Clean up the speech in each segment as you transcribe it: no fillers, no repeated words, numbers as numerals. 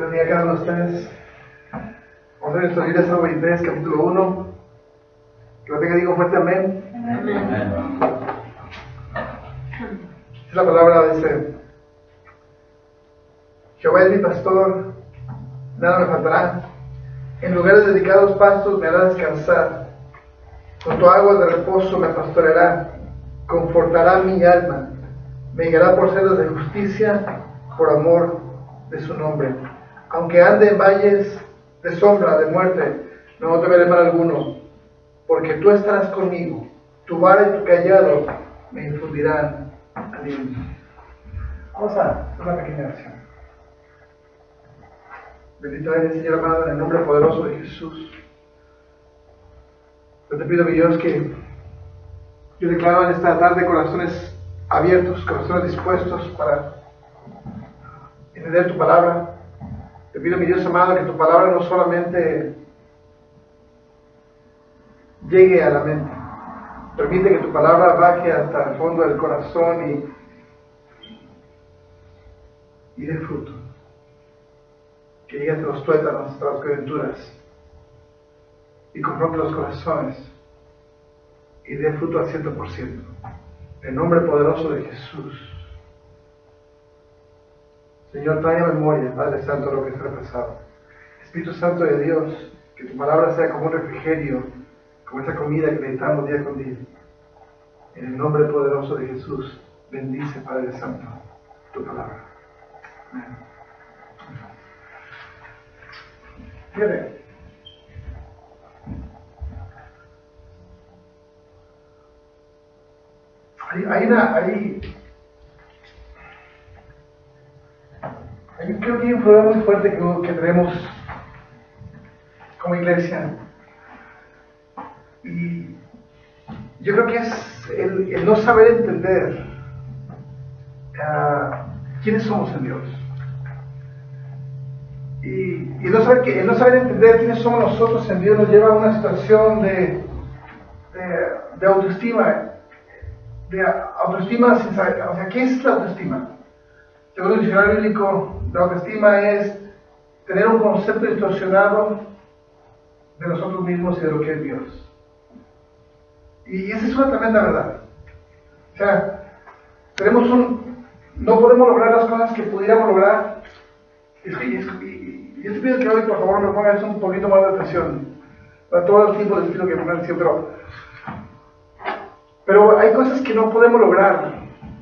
Dios bendiga a cada uno de ustedes. Vamos a ver nuestra Biblia, Salmo 23, capítulo 1. Que lo tenga, digo fuerte amén. Amén. Es la palabra, dice: Jehová es mi pastor, nada me faltará. En lugares dedicados pastos me hará descansar. Junto a aguas de reposo me pastoreará. Confortará mi alma. Me guiará por sendas de justicia, por amor de su nombre. Aunque ande en valles de sombra, de muerte, no temeré mal alguno, porque tú estarás conmigo. Tu vara y tu callado me infundirán aliento. Vamos a hacer una pequeña oración. Bendito eres, Señor amado, en el nombre poderoso de Jesús. Yo te pido, mi Dios, que yo declaro en esta tarde corazones abiertos, corazones dispuestos para entender tu palabra. Te pido, mi Dios amado, que tu palabra no solamente llegue a la mente. Permite que tu palabra baje hasta el fondo del corazón y dé fruto. Que llegue hasta los tuétanos, hasta las coyunturas, y confronte los corazones y dé fruto al 100%. En el nombre poderoso de Jesús. Señor, trae a memoria, Padre Santo, lo que se ha pasado. Espíritu Santo de Dios, que tu palabra sea como un refrigerio, como esa comida que necesitamos día con día. En el nombre poderoso de Jesús, bendice, Padre Santo, tu palabra. Amén. Fíjate. Creo que hay un problema muy fuerte que tenemos como iglesia. Y yo creo que es el no saber entender quiénes somos en Dios. Y el no saber entender quiénes somos nosotros en Dios nos lleva a una situación de autoestima. De autoestima sin saber. O sea, ¿qué es la autoestima? Según el diccionario bíblico, la autoestima es tener un concepto distorsionado de nosotros mismos y de lo que es Dios. Y esa es una tremenda verdad. O sea, no podemos lograr las cosas que pudiéramos lograr. Y yo te pido que hoy, por favor, me pongas un poquito más de atención para todo el tipo de estilo que pongan siempre. Pero hay cosas que no podemos lograr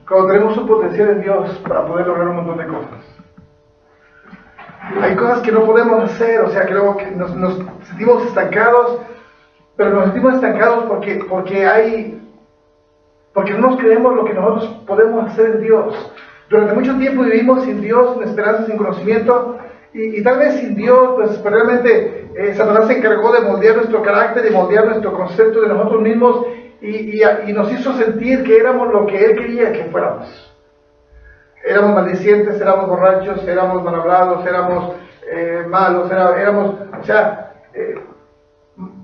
cuando tenemos un potencial en Dios para poder lograr un montón de cosas. Hay cosas que no podemos hacer, o sea, que luego que nos sentimos estancados, pero nos sentimos estancados porque no nos creemos lo que nosotros podemos hacer en Dios. Durante mucho tiempo vivimos sin Dios, sin esperanza, sin conocimiento, y tal vez sin Dios, pues realmente Satanás se encargó de moldear nuestro carácter, de moldear nuestro concepto de nosotros mismos, y nos hizo sentir que éramos lo que Él quería que fuéramos. Éramos maldicientes, éramos borrachos, éramos mal hablados, éramos malos,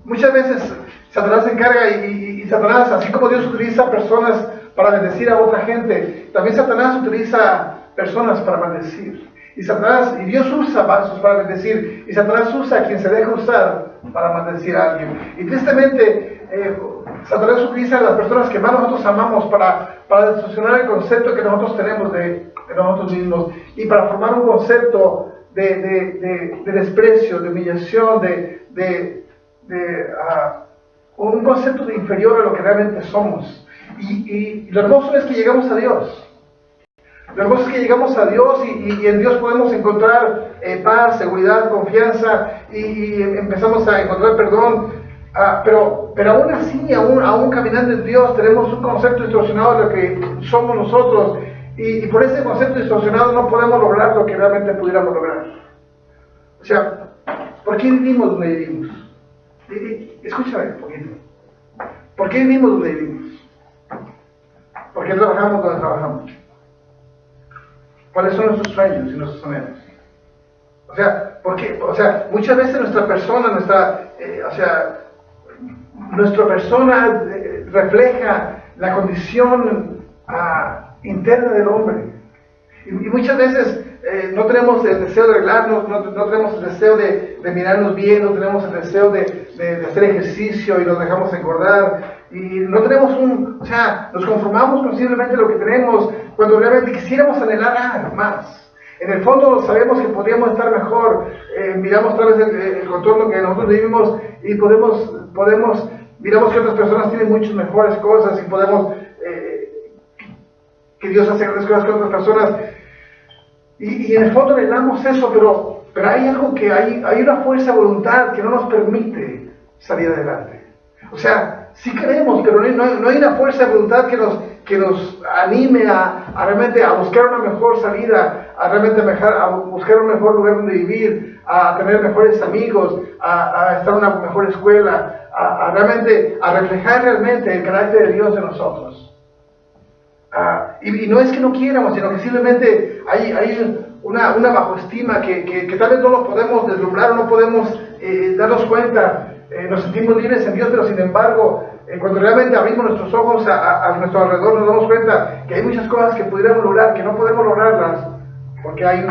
muchas veces Satanás se encarga y Satanás, así como Dios utiliza personas para bendecir a otra gente, también Satanás utiliza personas para maldecir. Y Dios usa vasos para bendecir, y Satanás usa a quien se deja usar para maldecir a alguien. Y tristemente, Satanás utiliza a las personas que más nosotros amamos para distorsionar el concepto que nosotros tenemos de nosotros mismos, y para formar un concepto de desprecio, de humillación, un concepto de inferior a lo que realmente somos. Y lo hermoso es que llegamos a Dios. Lo hermoso es que llegamos a Dios y en Dios podemos encontrar paz, seguridad, confianza, y empezamos a encontrar perdón. Pero aún así, aún caminando en Dios, tenemos un concepto distorsionado de lo que somos nosotros, y por ese concepto distorsionado no podemos lograr lo que realmente pudiéramos lograr. O sea, ¿por qué vivimos donde vivimos? Escúchame un poquito. ¿Por qué vivimos donde vivimos? ¿Por qué trabajamos donde trabajamos? ¿Cuáles son nuestros sueños y nuestros anhelos? O sea, ¿por qué? O sea, muchas veces nuestra persona, nuestra persona refleja la condición interna del hombre. Y muchas veces no tenemos el deseo de arreglarnos, no tenemos el deseo de mirarnos bien, no tenemos el deseo de hacer ejercicio y nos dejamos engordar. Y no tenemos nos conformamos con simplemente lo que tenemos cuando realmente quisiéramos anhelar más. En el fondo sabemos que podríamos estar mejor, miramos otra vez el contorno que nosotros vivimos y miramos que otras personas tienen muchas mejores cosas y podemos, que Dios hace grandes cosas con otras personas. Y en el fondo anhelamos eso, pero hay algo hay una fuerza de voluntad que no nos permite salir adelante. O sea, sí queremos, pero no hay una fuerza de voluntad que nos anime a realmente a buscar una mejor salida, a realmente a buscar un mejor lugar donde vivir, a tener mejores amigos, a estar en una mejor escuela, a reflejar realmente el carácter de Dios en nosotros. Y no es que no quieramos, sino que simplemente hay una bajoestima que tal vez no lo podemos deslumbrar o no podemos darnos cuenta. Nos sentimos libres en Dios, pero sin embargo, cuando realmente abrimos nuestros ojos a nuestro alrededor, nos damos cuenta que hay muchas cosas que pudiéramos lograr, que no podemos lograrlas, porque hay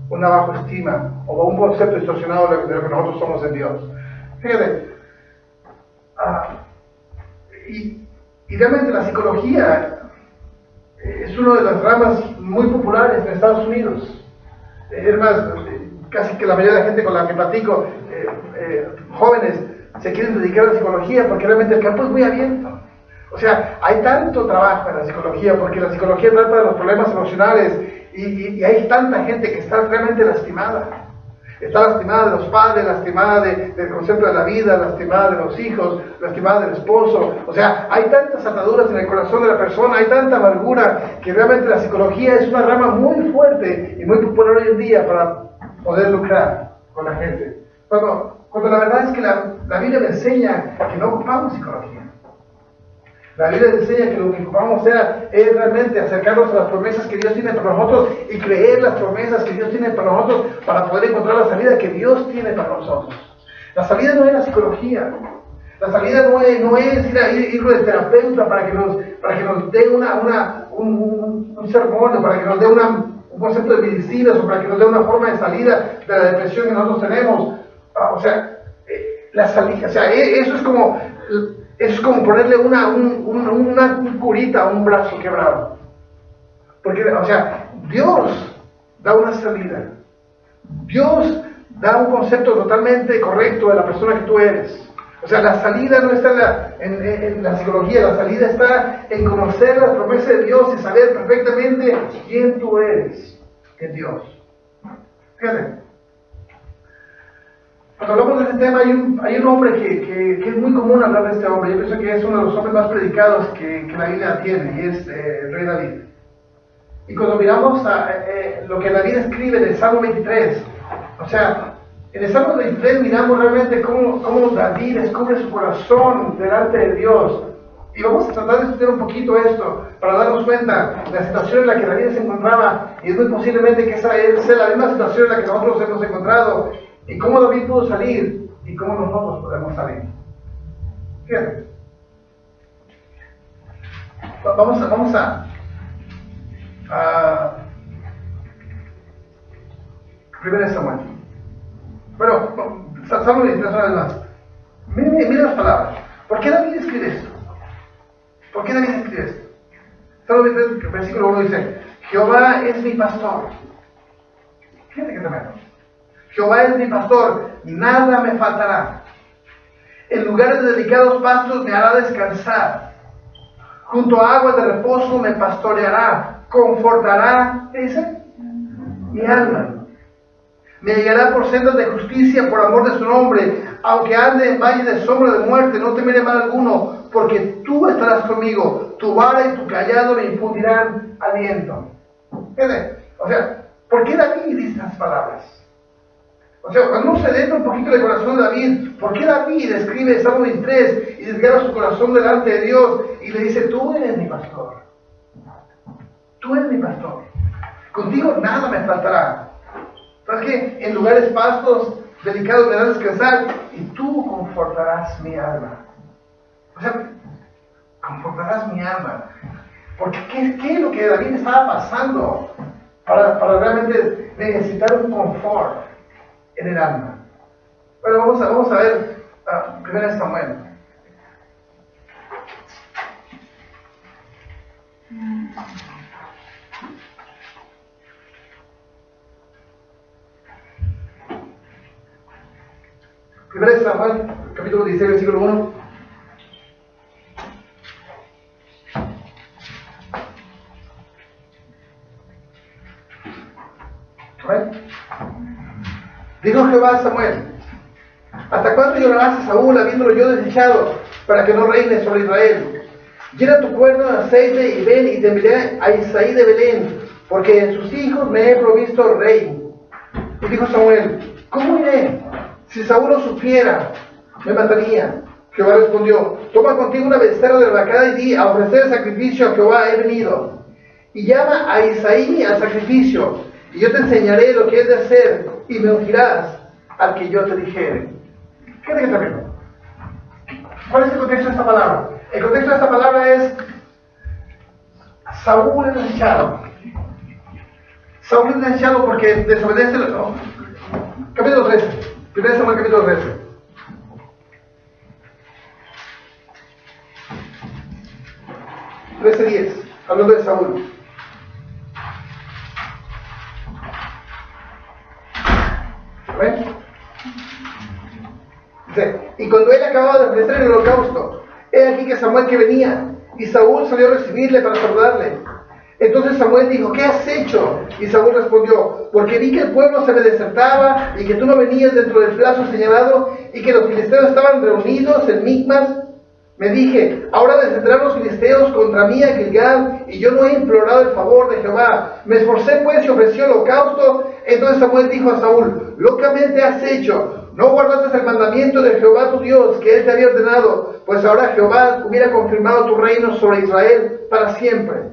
una bajoestima o un concepto distorsionado de lo que nosotros somos en Dios. Fíjate, y realmente la psicología es una de las ramas muy populares en Estados Unidos. Es más, casi que la mayoría de la gente con la que platico, jóvenes, se quieren dedicar a la psicología porque realmente el campo es muy abierto. O sea, hay tanto trabajo en la psicología porque la psicología trata de los problemas emocionales y hay tanta gente que está realmente lastimada. Está lastimada de los padres, lastimada del concepto de la vida, lastimada de los hijos, lastimada del esposo. O sea, hay tantas ataduras en el corazón de la persona, hay tanta amargura, que realmente la psicología es una rama muy fuerte y muy popular hoy en día para poder lucrar con la gente. Cuando la verdad es que la Biblia me enseña que no ocupamos psicología. La Biblia nos enseña que lo que ocupamos es realmente acercarnos a las promesas que Dios tiene para nosotros y creer las promesas que Dios tiene para nosotros para poder encontrar la salida que Dios tiene para nosotros. La salida no es la psicología. La salida no es ir con el terapeuta para que nos dé un sermón, o para que nos dé un concepto de medicinas, o para que nos dé una forma de salida de la depresión que nosotros tenemos. La salida, eso es como ponerle una curita a un brazo quebrado. Porque, Dios da una salida. Dios da un concepto totalmente correcto de la persona que tú eres. La salida no está en la psicología, la salida está en conocer las promesas de Dios y saber perfectamente quién tú eres en Dios. Fíjate. Cuando hablamos de este tema, hay un hombre que es muy común hablar de este hombre. Yo pienso que es uno de los hombres más predicados que la Biblia tiene, y es el rey David. Y cuando miramos lo que David escribe en el Salmo 23, en el Salmo 23 miramos realmente cómo David descubre su corazón delante de Dios. Y vamos a tratar de estudiar un poquito esto, para darnos cuenta de la situación en la que David se encontraba, y es muy posiblemente que esa sea la misma situación en la que nosotros hemos encontrado. Y cómo David pudo salir y cómo nosotros podemos salir. Fíjate. Vamos a Primera Samuel. Bueno, Salmo 23 una vez más. Mira las palabras. ¿Por qué David escribe esto? ¿Por qué David escribe esto? Salmo 23, versículo 1 dice: Jehová es mi pastor. Fíjate que tremendo. Jehová es mi pastor, nada me faltará. En lugares de delicados pastos me hará descansar. Junto a aguas de reposo me pastoreará. Confortará, ¿qué dice? Mi alma. Me guiará por sendas de justicia por amor de su nombre. Aunque ande en valle de sombra de muerte, no temeré mal alguno, porque tú estarás conmigo. Tu vara y tu callado me infundirán aliento. ¿Qué? ¿Por qué David dice estas palabras? Cuando uno se adentra un poquito del corazón de David, ¿por qué David escribe el Salmo 23 y desgarra su corazón delante de Dios y le dice: tú eres mi pastor? Tú eres mi pastor. Contigo nada me faltará. ¿Sabes qué? En lugares pastos delicados me harás descansar y tú confortarás mi alma. Confortarás mi alma. Porque ¿qué es lo que David estaba pasando? para realmente necesitar un confort en el alma. Bueno, vamos a ver primero Samuel. Primero Samuel, capítulo 16, versículo 1. Dijo Jehová a Samuel: ¿hasta cuándo llorarás a Saúl habiéndolo yo desechado, para que no reine sobre Israel? Llena tu cuerno de aceite y ven y te enviaré a Isaí de Belén, porque en sus hijos me he provisto rey. Y dijo Samuel: ¿cómo iré? Si Saúl lo supiera, me mataría. Jehová respondió: toma contigo una becerra de la vacada y di: a ofrecer sacrificio a Jehová he venido. Y llama a Isaí al sacrificio, y yo te enseñaré lo que es de hacer, y me ungirás al que yo te dijere. Fíjate que tremendo. ¿Cuál es el contexto de esta palabra? El contexto de esta palabra es: Saúl es desechado. Saúl es desechado porque desobedece. No. Capítulo 13. 1 Samuel capítulo 13. (13:10), hablando de Saúl. ¿Ven? Dice: y cuando él acababa de ofrecer el holocausto, he aquí que Samuel que venía, y Saúl salió a recibirle para saludarle. Entonces Samuel dijo: ¿qué has hecho? Y Saúl respondió: porque vi que el pueblo se me desertaba, y que tú no venías dentro del plazo señalado, y que los filisteos estaban reunidos en Micmas. Me dije: ahora desertarán los filisteos contra mí a Gilgal, y yo no he implorado el favor de Jehová. Me esforcé pues y ofrecí holocausto. Entonces Samuel dijo a Saúl: locamente has hecho, no guardaste el mandamiento de Jehová tu Dios, que él te había ordenado, pues ahora Jehová hubiera confirmado tu reino sobre Israel para siempre.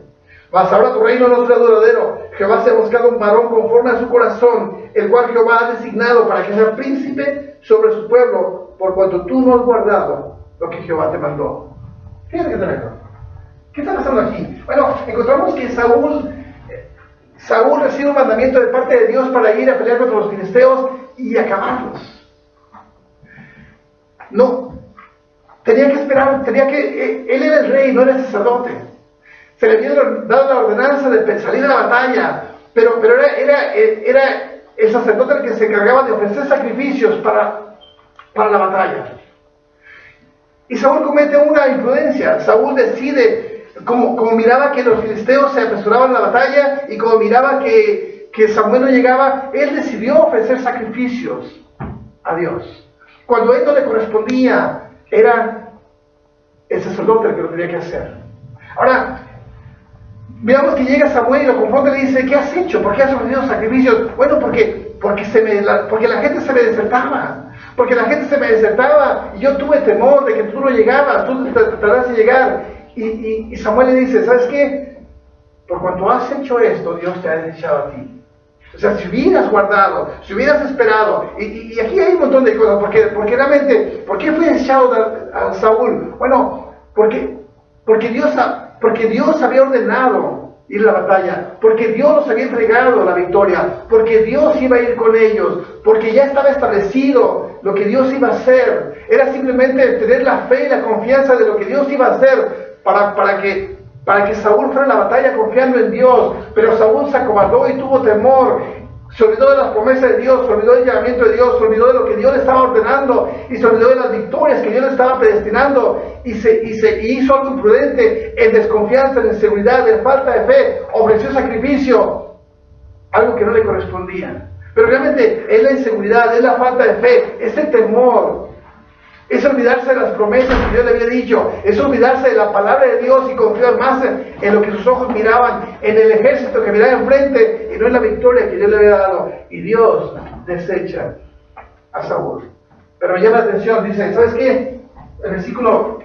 Mas ahora tu reino no será duradero. Jehová se ha buscado un varón conforme a su corazón, el cual Jehová ha designado para que sea príncipe sobre su pueblo, por cuanto tú no has guardado lo que Jehová te mandó. Fíjate que tremendo. ¿Qué está pasando aquí? Bueno, encontramos que Saúl recibe un mandamiento de parte de Dios para ir a pelear contra los filisteos y acabarlos. No, tenía que esperar, él era el rey, no era el sacerdote. Se le había dado la ordenanza de salir a la batalla, pero era el sacerdote el que se encargaba de ofrecer sacrificios para la batalla. Y Saúl comete una imprudencia. Saúl decide, como miraba que los filisteos se apresuraban a la batalla, y como miraba que Samuel no llegaba, él decidió ofrecer sacrificios a Dios, cuando a él no le correspondía. Era el sacerdote el que lo tenía que hacer. Ahora, veamos que llega Samuel y lo confronta y le dice: ¿qué has hecho? ¿Por qué has ofrecido sacrificios? Bueno, porque la gente se me desertaba. Porque la gente se me desertaba y yo tuve temor de que tú no llegabas, tú tratarás de llegar. Y Samuel le dice: ¿sabes qué? Por cuanto has hecho esto, Dios te ha desechado a ti. O sea, si hubieras guardado, si hubieras esperado, y aquí hay un montón de cosas, porque realmente, ¿por qué fue desechado a Saúl? Bueno, porque Dios había ordenado ir a la batalla, porque Dios los había entregado la victoria, porque Dios iba a ir con ellos, porque ya estaba establecido lo que Dios iba a hacer. Era simplemente tener la fe y la confianza de lo que Dios iba a hacer para que Saúl fuera a la batalla confiando en Dios. Pero Saúl se acobardó y tuvo temor, se olvidó de las promesas de Dios, se olvidó del llamamiento de Dios, se olvidó de lo que Dios le estaba ordenando, y se olvidó de las victorias que Dios le estaba predestinando, y hizo algo imprudente, en desconfianza, en inseguridad, en falta de fe. Ofreció sacrificio, algo que no le correspondía. Pero realmente es la inseguridad, es la falta de fe, es el temor, es olvidarse de las promesas que Dios le había dicho, es olvidarse de la palabra de Dios y confiar más en lo que sus ojos miraban, en el ejército que miraba enfrente, y no en la victoria que Dios le había dado. Y Dios desecha a Saúl. Pero me llama la atención, dice: ¿sabes qué? El versículo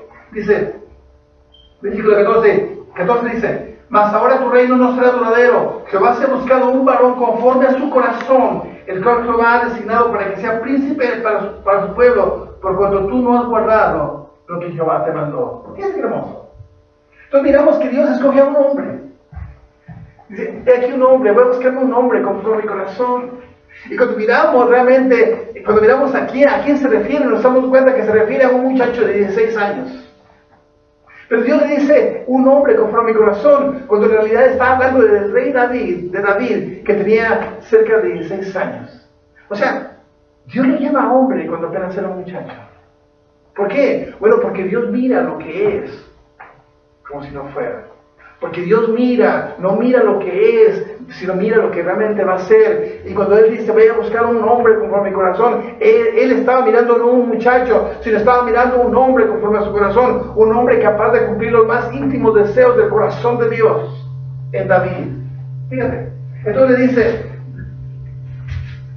14 dice: mas ahora tu reino no será duradero. Jehová se ha buscado un varón conforme a su corazón, el cual Jehová ha designado para que sea príncipe para su pueblo, por cuanto tú no has guardado lo que Jehová te mandó. Fíjate qué hermoso. Entonces miramos que Dios escoge a un hombre. Dice, he aquí un hombre, voy a buscarme un hombre conforme a mi corazón. Y cuando miramos realmente, cuando miramos aquí, ¿a quién se refiere? Nos damos cuenta que se refiere a un muchacho de 16 años. Pero Dios le dice, un hombre conforme a mi corazón, cuando en realidad está hablando del rey David, que tenía cerca de 16 años. O sea, Dios lo llama hombre cuando apenas era un muchacho. ¿Por qué? Bueno, porque Dios mira lo que es, como si no fuera. Porque Dios mira, no mira lo que es, sino mira lo que realmente va a ser. Y cuando Él dice, voy a buscar un hombre conforme a mi corazón, Él estaba mirando no un muchacho, sino estaba mirando un hombre conforme a su corazón. Un hombre capaz de cumplir los más íntimos deseos del corazón de Dios en David. Fíjate. Entonces le dice,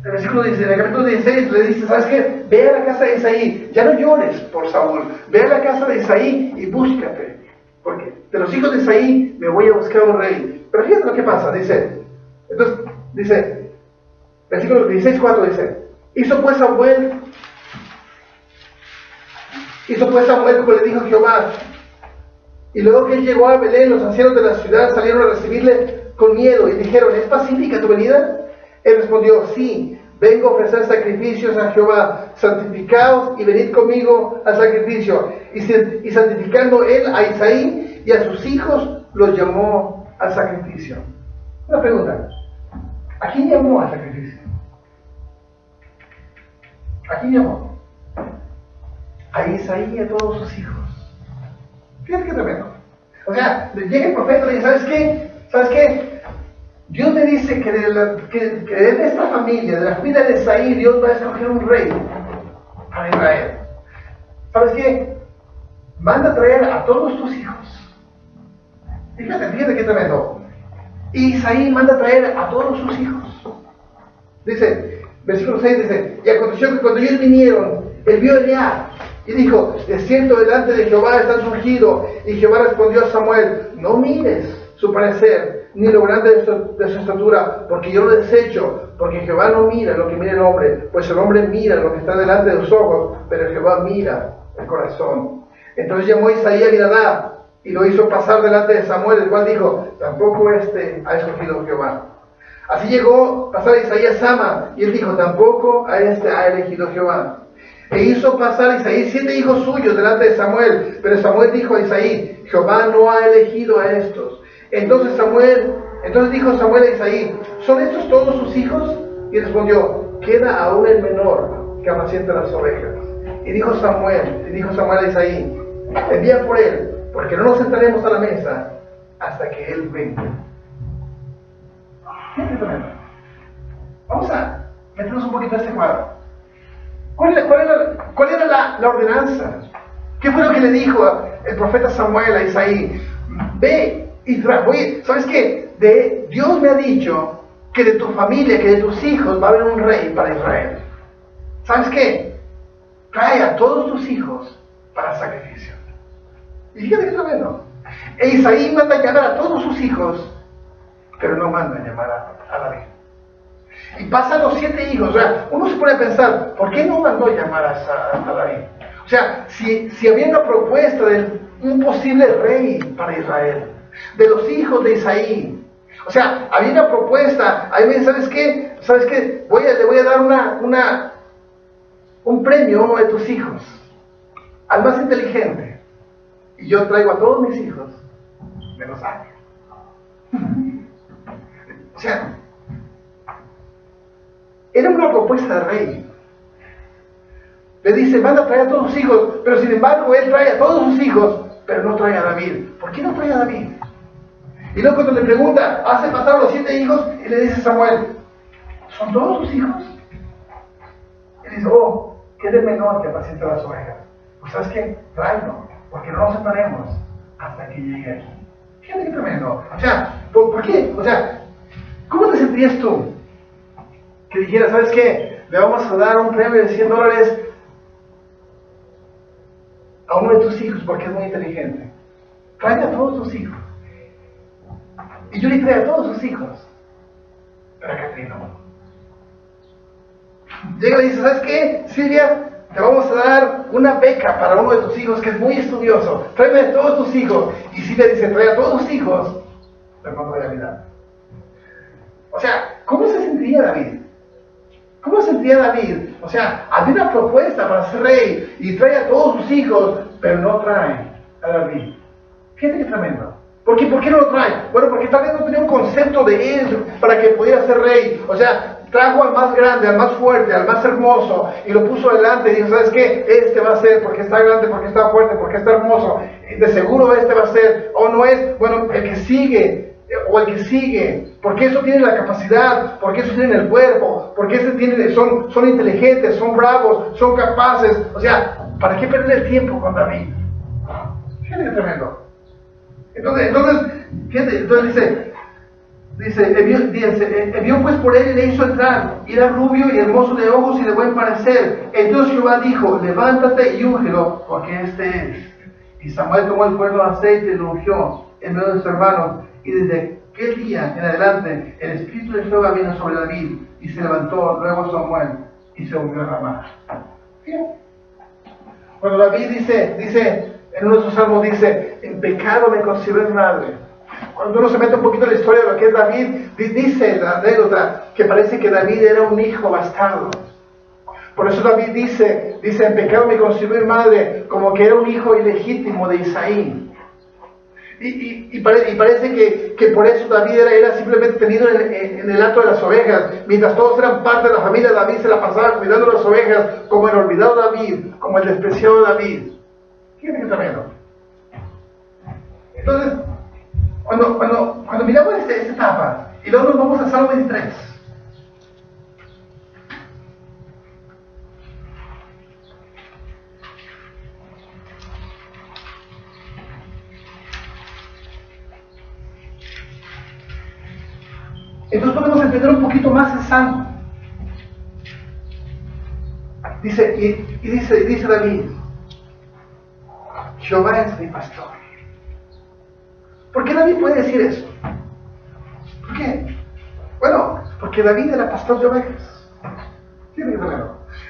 el versículo dice, en el capítulo 16 le dice, ¿sabes qué? Ve a la casa de Isaí, ya no llores por Saúl, ve a la casa de Isaí y búscate. Porque de los hijos de Isaí me voy a buscar un rey. Pero fíjate lo que pasa, dice. Entonces, dice, versículo 16:4 dice, hizo pues Samuel como le dijo Jehová. Y luego que él llegó a Belén, los ancianos de la ciudad salieron a recibirle con miedo y dijeron, ¿es pacífica tu venida? Él respondió, sí, vengo a ofrecer sacrificios a Jehová, santificaos y venid conmigo al sacrificio. Y santificando él a Isaí y a sus hijos, los llamó al sacrificio. Una pregunta, ¿a quién llamó al sacrificio? ¿A quién llamó? A Isaí y a todos sus hijos. Fíjate qué tremendo. O sea, llega el profeta y dice, ¿sabes qué? ¿Sabes qué? Dios me dice que de esta familia, de la familia de Isaí, Dios va a escoger un rey para Israel. ¿Sabes qué? Manda a traer a todos tus hijos. Fíjate qué tremendo. Y Isaí manda a traer a todos sus hijos. Dice, versículo 6 dice, y aconteció que cuando ellos vinieron, él vio a Eliab y dijo, de cierto delante de Jehová está surgido. Y Jehová respondió a Samuel, no mires su parecer, ni lo grande de su estatura, porque yo lo desecho, porque Jehová no mira lo que mira el hombre, pues el hombre mira lo que está delante de sus ojos, pero Jehová mira el corazón. Entonces llamó Isaí a Abinadab y lo hizo pasar delante de Samuel, el cual dijo, tampoco este ha escogido Jehová. Así llegó a pasar Isaí a Sama, y él dijo, tampoco a este ha elegido Jehová. E hizo pasar a Isaí 7 hijos suyos delante de Samuel, pero Samuel dijo a Isaí, Jehová no ha elegido a estos. Entonces dijo Samuel a Isaí, ¿son estos todos sus hijos? Y respondió, queda aún el menor que apacienta las ovejas. Y dijo Samuel a Isaí, envía por él, porque no nos sentaremos a la mesa hasta que él venga. Vamos a meternos un poquito a este cuadro. ¿Cuál era la ordenanza? ¿Qué fue lo que le dijo el profeta Samuel a Isaí? Ve y trae. Oye, ¿sabes qué? Dios me ha dicho que de tu familia, que de tus hijos va a haber un rey para Israel. ¿Sabes qué? Trae a todos tus hijos para sacrificio. Y fíjate que tremendo. E Isaí manda a llamar a todos sus hijos, pero no manda a llamar a David. Y pasan los 7 hijos. O sea, uno se pone a pensar, ¿por qué no mandó llamar a David? O sea, si había una propuesta de un posible rey para Israel, de los hijos de Isaí. O sea, había una propuesta. Ahí ven, ¿sabes qué? ¿Sabes qué? Le voy a dar un premio a uno de tus hijos, al más inteligente. Y yo traigo a todos mis hijos, menos a él. O sea, era una propuesta de rey. Le dice, manda a traer a todos sus hijos, pero sin embargo él trae a todos sus hijos, pero no trae a David. ¿Por qué no trae a David? Y luego cuando le pregunta, hace pasar los 7 hijos, y le dice Samuel, ¿son todos sus hijos? Y dice, ¿qué es el menor que apacienta las ovejas? Pues ¿sabes qué? Tráelo, porque no nos separemos hasta que llegue aquí. Fíjate qué tremendo. O sea, ¿por qué? O sea, ¿cómo te sentirías tú? Que dijera, ¿sabes qué? Le vamos a dar un premio de $100 a uno de tus hijos porque es muy inteligente. Trae a todos tus hijos. Y yo le trae a todos sus hijos. Pero a Catrina no. Llega y le dice, ¿sabes qué? Silvia, te vamos a dar una beca para uno de tus hijos que es muy estudioso. Tráeme a todos tus hijos. Y Silvia dice, trae a todos tus hijos, pero no trae a Abinadab. O sea, ¿cómo se sentiría David? ¿Cómo se sentía David? O sea, había una propuesta para ser rey y trae a todos sus hijos, pero no trae a David. Fíjate qué tremendo. ¿Por qué no lo trae? Bueno, porque tal vez no tenía un concepto de él para que pudiera ser rey. O sea, trajo al más grande, al más fuerte, al más hermoso y lo puso delante y dijo, ¿sabes qué? Este va a ser porque está grande, porque está fuerte, porque está hermoso. De seguro este va a ser, o no es, bueno, el que sigue, o el que sigue, porque eso tiene la capacidad, porque eso tiene el cuerpo, porque son inteligentes, son bravos, son capaces. O sea, ¿para qué perder el tiempo con David? Fíjate qué tremendo. Entonces, fíjate, entonces envió pues por él y le hizo entrar, y era rubio y hermoso de ojos y de buen parecer. Entonces Jehová dijo, levántate y úngelo, porque este es. Y Samuel tomó el cuerno de aceite y lo ungió en medio de sus hermanos, y desde aquel día en adelante el espíritu de Jehová vino sobre David, y se levantó luego Samuel y se volvió a Ramá. Cuando David dice en uno de sus salmos, dice, en pecado me concibió mi madre. Cuando uno se mete un poquito en la historia de lo que es David, dice la anécdota que parece que David era un hijo bastardo. Por eso David dice, en pecado me concibió mi madre, como que era un hijo ilegítimo de Isaí. Y parece que por eso David era simplemente tenido en el hato de las ovejas. Mientras todos eran parte de la familia, David se la pasaba cuidando las ovejas, como el olvidado David, como el despreciado David. Fíjate que tremendo. Entonces, cuando miramos esta etapa, y luego nos vamos a Salmo 23. Entonces podemos entender un poquito más el Salmo. Dice David, Jehová es mi pastor. ¿Por qué David puede decir eso? ¿Por qué? Bueno, porque David era pastor de ovejas.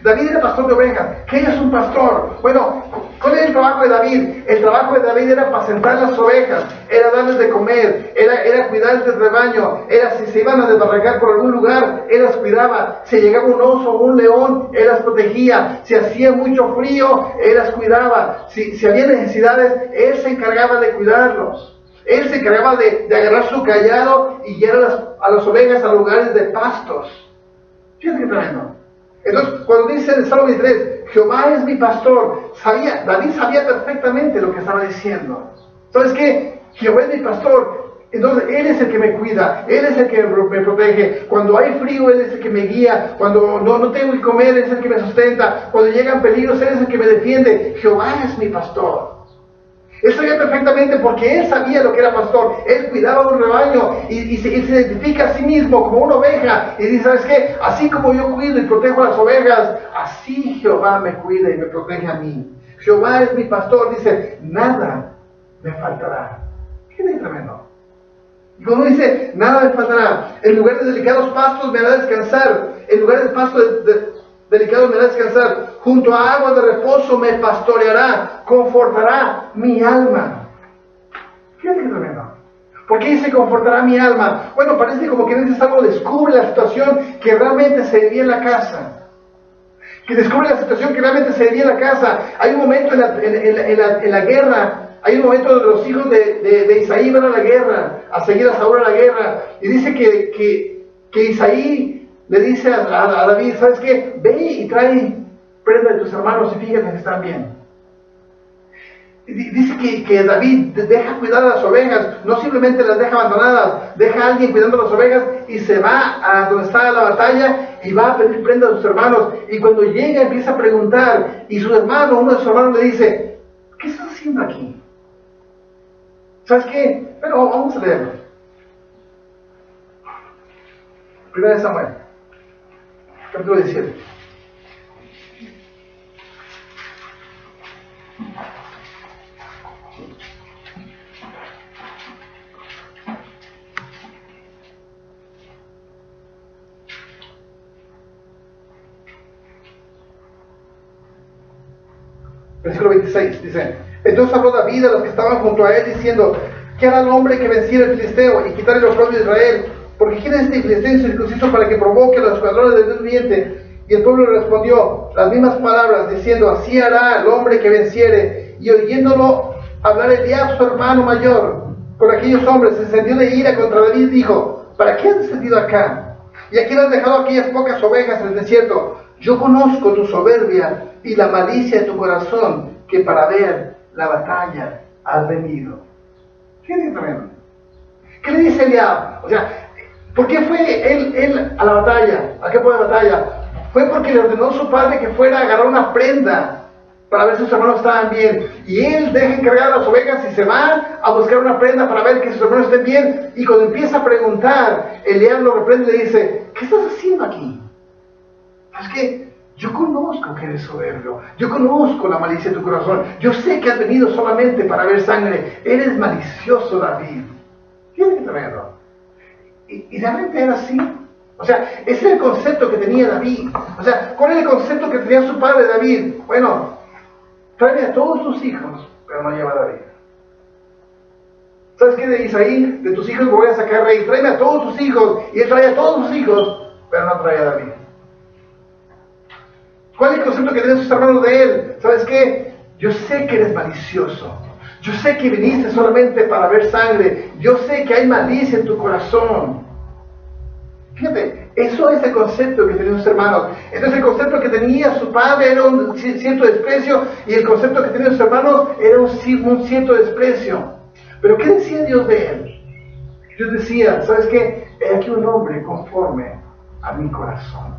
David era pastor de ovejas. ¿Qué es un pastor? Bueno, ¿cuál es el trabajo de David? El trabajo de David era apacentar las ovejas, era darles de comer, era cuidar del rebaño, era si se iban a desbarrancar por algún lugar, él las cuidaba. Si llegaba un oso o un león, él las protegía. Si hacía mucho frío, él las cuidaba. Si había necesidades, él se encargaba de cuidarlos. Él se encargaba de agarrar su cayado y guiar a las ovejas a lugares de pastos. Fíjate qué tremendo. Entonces, cuando dice en el Salmo 23, Jehová es mi pastor, David sabía perfectamente lo que estaba diciendo. ¿Sabes qué? Jehová es mi pastor. Entonces, Él es el que me cuida, Él es el que me protege. Cuando hay frío, Él es el que me guía. Cuando no tengo que comer, Él es el que me sustenta. Cuando llegan peligros, Él es el que me defiende. Jehová es mi pastor. Él sabía perfectamente porque él sabía lo que era pastor. Él cuidaba de un rebaño y se identifica a sí mismo como una oveja. Y dice, ¿sabes qué? Así como yo cuido y protejo a las ovejas, así Jehová me cuida y me protege a mí. Jehová es mi pastor, dice, nada me faltará. ¿Qué es tremendo? Y cuando dice, nada me faltará, en lugar de delicados pastos me hará descansar, en lugar de pastos delicados me hará descansar, junto a aguas de reposo me pastoreará, confortará mi alma. Fíjate que tremendo. ¿Por qué dice confortará mi alma? Bueno, parece como que en ese salmo descubre la situación que realmente se vivía en la casa. Que descubre la situación que realmente se vivía en la casa. Hay un momento en la guerra, hay un momento donde los hijos de Isaí van a la guerra, a seguir a Saúl a la guerra, y dice que Isaí le dice a David, ¿sabes qué? Ve y trae prenda de tus hermanos y fíjate que están bien. Dice que David deja cuidar a las ovejas, no simplemente las deja abandonadas, deja a alguien cuidando a las ovejas y se va a donde está la batalla y va a pedir prenda de sus hermanos. Y cuando llega empieza a preguntar y su hermano, uno de sus hermanos le dice, ¿qué estás haciendo aquí? ¿Sabes qué? Bueno, vamos a leerlo. Primera de Samuel, capítulo 17. Versículo 26 dice, entonces habló David a los que estaban junto a él diciendo, ¿qué hará el hombre que venciera el filisteo y quitare los pueblos de Israel? Porque porque ¿quién es este filisteo incircunciso para que provoque a los escuadrones del Dios viviente? Y el pueblo le respondió las mismas palabras, diciendo, así hará el hombre que venciere. Y oyéndolo hablar Eliab, su hermano mayor, con aquellos hombres, se encendió de ira contra David, dijo, ¿para qué has descendido acá? ¿Y a quién has dejado aquellas pocas ovejas en el desierto? Yo conozco tu soberbia y la malicia de tu corazón, que para ver la batalla has venido. ¿Qué dice tremendo? ¿Qué le dice Eliab? O sea, ¿por qué fue él a la batalla? ¿A qué fue la batalla? Fue porque le ordenó a su padre que fuera a agarrar una prenda para ver si sus hermanos estaban bien. Y él deja encargar a las ovejas y se va a buscar una prenda para ver que sus hermanos estén bien. Y cuando empieza a preguntar, Eliab lo reprende y le dice, ¿qué estás haciendo aquí? Es que yo conozco que eres soberbio, yo conozco la malicia de tu corazón, yo sé que has venido solamente para ver sangre, eres malicioso, David. Tiene que tenerlo. Y realmente era así. O sea, ese es el concepto que tenía David. O sea, ¿cuál es el concepto que tenía su padre David? Bueno, tráeme a todos tus hijos, pero no lleva a David. ¿Sabes qué? De Isaí, de tus hijos me voy a sacar rey. Tráeme a todos tus hijos. Y él trae a todos sus hijos, pero no trae a David. ¿Cuál es el concepto que tienen sus hermanos de él? ¿Sabes qué? Yo sé que eres malicioso. Yo sé que viniste solamente para ver sangre. Yo sé que hay malicia en tu corazón. Fíjate, eso es el concepto que tenían sus hermanos. Entonces el concepto que tenía su padre era un cierto desprecio, y el concepto que tenían sus hermanos era un cierto desprecio. Pero ¿qué decía Dios de él? Dios decía, ¿sabes qué? He aquí un hombre conforme a mi corazón.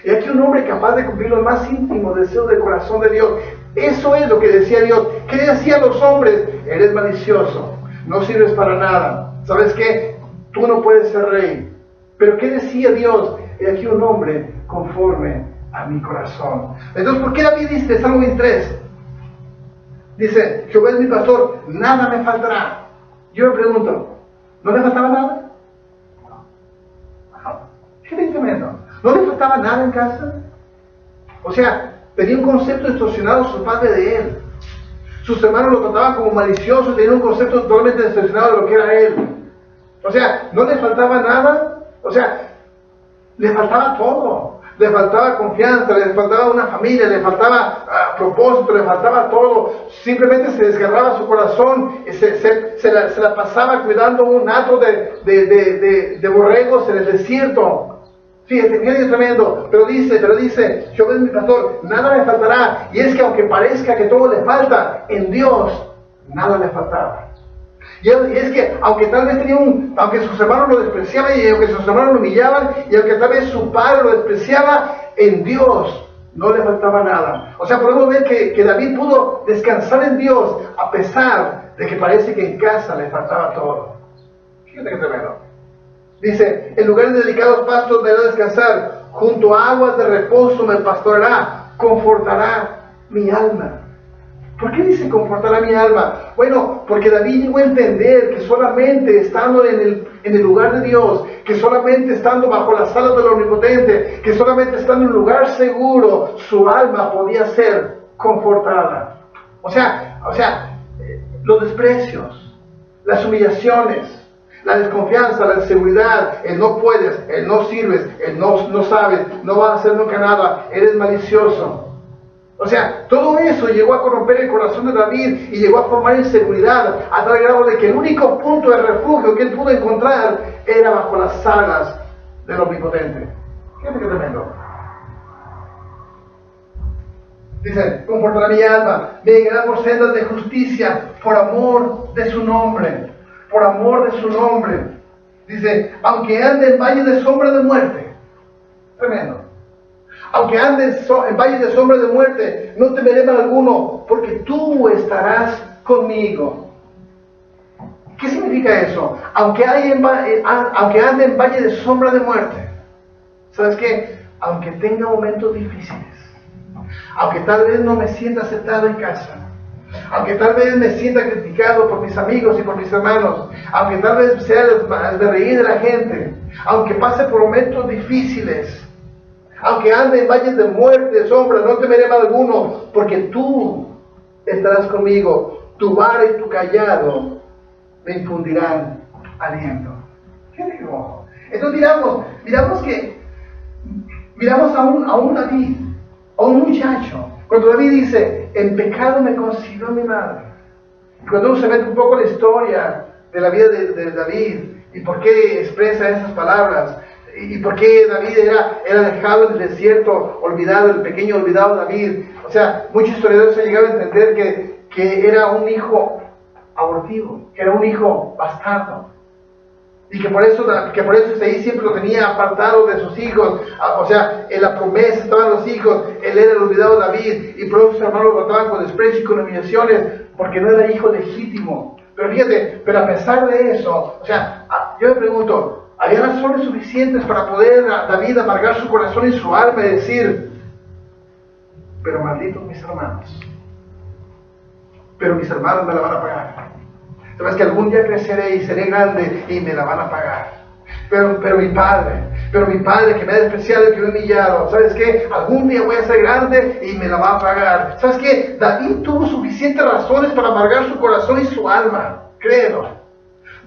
He aquí un hombre capaz de cumplir los más íntimos deseos del corazón de Dios. Eso es lo que decía Dios. ¿Qué decían los hombres? Eres malicioso, no sirves para nada. ¿Sabes qué? Tú no puedes ser rey. Pero ¿qué decía Dios? He aquí un hombre conforme a mi corazón. Entonces, ¿por qué David dice, Salmo 23? Dice, Jehová es mi pastor, nada me faltará. Yo me pregunto, ¿no le faltaba nada? ¿Qué tremendo? ¿No le faltaba nada en casa? O sea, tenía un concepto distorsionado su padre de él. Sus hermanos lo trataban como malicioso, tenían un concepto totalmente distorsionado de lo que era él. O sea, no le faltaba nada. O sea, le faltaba todo. Le faltaba confianza, le faltaba una familia, le faltaba propósito, le faltaba todo. Simplemente se desgarraba su corazón, se la pasaba cuidando un hato de borregos en el desierto. Fíjate, qué tremendo. Pero dice, Jehová es mi pastor, nada me faltará. Y es que aunque parezca que todo le falta, en Dios nada le faltaba. Y es que aunque tal vez aunque sus hermanos lo despreciaban, y aunque sus hermanos lo humillaban, y aunque tal vez su padre lo despreciaba, en Dios no le faltaba nada. O sea, podemos ver que David pudo descansar en Dios a pesar de que parece que en casa le faltaba todo. Fíjate qué tremendo. Dice, en lugares de delicados pastos me hará descansar, junto a aguas de reposo me pastoreará, confortará mi alma. ¿Por qué dice confortará mi alma? Bueno, porque David llegó a entender que solamente estando en el lugar de Dios, que solamente estando bajo las alas del Omnipotente, que solamente estando en un lugar seguro, su alma podía ser confortada. O sea, los desprecios, las humillaciones, la desconfianza, la inseguridad, el no puedes, el no sirves, el no sabes, no vas a hacer nunca nada, eres malicioso. O sea, todo eso llegó a corromper el corazón de David y llegó a formar inseguridad a tal grado de que el único punto de refugio que él pudo encontrar era bajo las alas del Omnipotente. Fíjate qué tremendo. Dice, confortará mi alma, me guiará por sendas de justicia, por amor de su nombre. Por amor de su nombre. Dice, aunque ande en valle de sombra de muerte. Tremendo. Aunque ande en valle de sombra de muerte, no temeré mal alguno, porque tú estarás conmigo. ¿Qué significa eso? Aunque ande en valle de sombra de muerte. ¿Sabes qué? Aunque tenga momentos difíciles, aunque tal vez no me sienta aceptado en casa, aunque tal vez me sienta criticado por mis amigos y por mis hermanos, aunque tal vez sea de reír de la gente, aunque pase por momentos difíciles, aunque ande en valles de muerte, de sombra, no temeré mal alguno, porque tú estarás conmigo, tu vara y tu callado me infundirán aliento. ¿Qué digo? Entonces miramos a un David, a un muchacho. Cuando David dice, en pecado me concibió mi madre. Cuando uno se mete un poco en la historia de la vida de David, y por qué expresa esas palabras, y por qué David era dejado en el desierto, olvidado, el pequeño olvidado David. O sea, muchos historiadores han llegado a entender que era un hijo abortivo, que era un hijo bastardo. Y que por eso Isaí siempre lo tenía apartado de sus hijos. O sea, en la promesa estaban los hijos, él era el olvidado David, y por eso sus hermanos lo trataban con desprecio y con humillaciones, porque no era hijo legítimo. Pero fíjate, pero a pesar de eso, o sea, yo me pregunto, ¿había razones suficientes para poder David amargar su corazón y su alma y decir, pero malditos mis hermanos, pero mis hermanos me la van a pagar? Sabes que algún día creceré y seré grande y me la van a pagar. Pero mi padre que me ha despreciado y que me ha humillado, ¿sabes qué? Algún día voy a ser grande y me la va a pagar. ¿Sabes qué? David tuvo suficientes razones para amargar su corazón y su alma, créelo.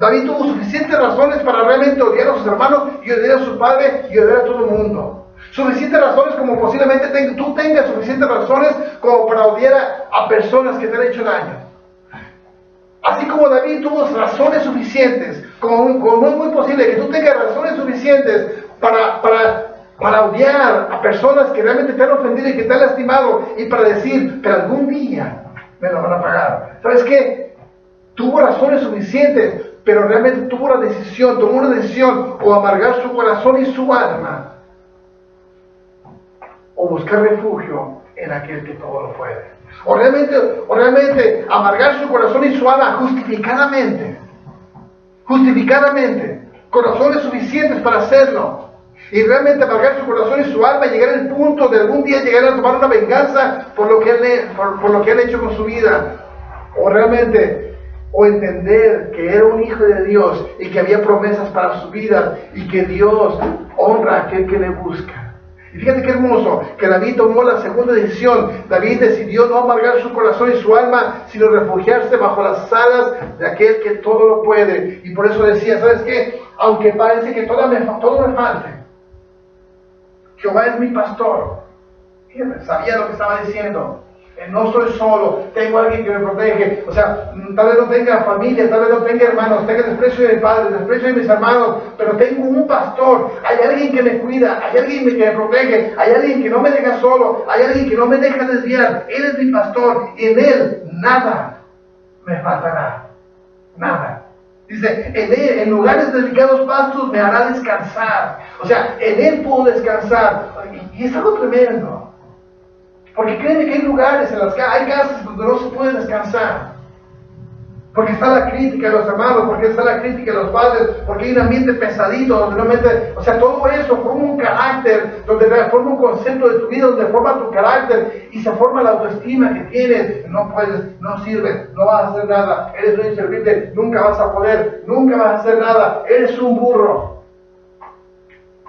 David tuvo suficientes razones para realmente odiar a sus hermanos y odiar a su padre y odiar a todo el mundo. Suficientes razones como posiblemente tú tengas suficientes razones como para odiar a personas que te han hecho daño. Así como David tuvo razones suficientes, como es muy posible que tú tengas razones suficientes para odiar a personas que realmente te han ofendido y que te han lastimado, y para decir, pero algún día me lo van a pagar. ¿Sabes qué? Tuvo razones suficientes, pero realmente tomó una decisión, o amargar su corazón y su alma, o buscar refugio en aquel que todo lo puede. O realmente amargar su corazón y su alma justificadamente, con razones suficientes para hacerlo, y realmente amargar su corazón y su alma y llegar al punto de algún día llegar a tomar una venganza por lo que han hecho con su vida, o entender que era un hijo de Dios y que había promesas para su vida y que Dios honra a aquel que le busca. Y fíjate qué hermoso, que David tomó la segunda decisión. David decidió no amargar su corazón y su alma, sino refugiarse bajo las alas de aquel que todo lo puede. Y por eso decía, ¿sabes qué? Aunque parece que todo me falte, Jehová es mi pastor. Fíjate, sabía lo que estaba diciendo. No estoy solo, tengo a alguien que me protege. O sea, tal vez no tenga familia, tal vez no tenga hermanos, tenga desprecio de mi padre, desprecio de mis hermanos, pero tengo un pastor. Hay alguien que me cuida, hay alguien que me protege, hay alguien que no me deja solo, hay alguien que no me deja desviar. Él es mi pastor y en él nada me faltará. Nada. Dice, en lugares delicados pastos me hará descansar. O sea, en él puedo descansar. Y es algo tremendo. Porque créeme que hay lugares, hay casas donde no se puede descansar. Porque está la crítica de los hermanos, porque está la crítica de los padres, porque hay un ambiente pesadito, donde realmente, o sea, todo eso forma un carácter, donde forma un concepto de tu vida, donde forma tu carácter y se forma la autoestima que tienes. No puedes, no sirves, no vas a hacer nada, eres un inservible, nunca vas a poder, nunca vas a hacer nada, eres un burro.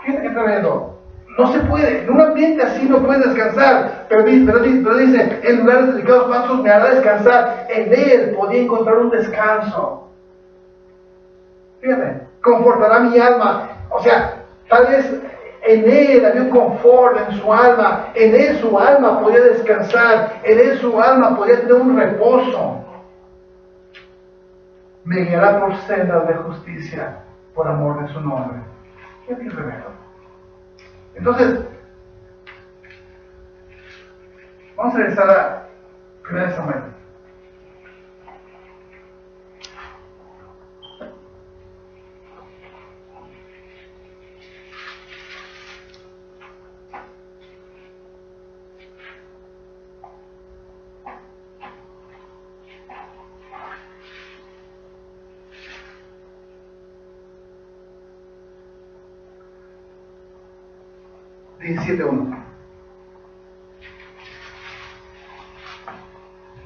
Fíjate qué tremendo. No se puede, en un ambiente así no puedes descansar, pero dice, en lugares delicados pastos me hará descansar, en él podía encontrar un descanso. Fíjate, confortará mi alma, o sea, tal vez en él había un confort en su alma, en él su alma podía descansar, en él su alma podía tener un reposo. Me guiará por sendas de justicia, por amor de su nombre. ¿Qué tremendo? Entonces, vamos a regresar a 1 Samuel.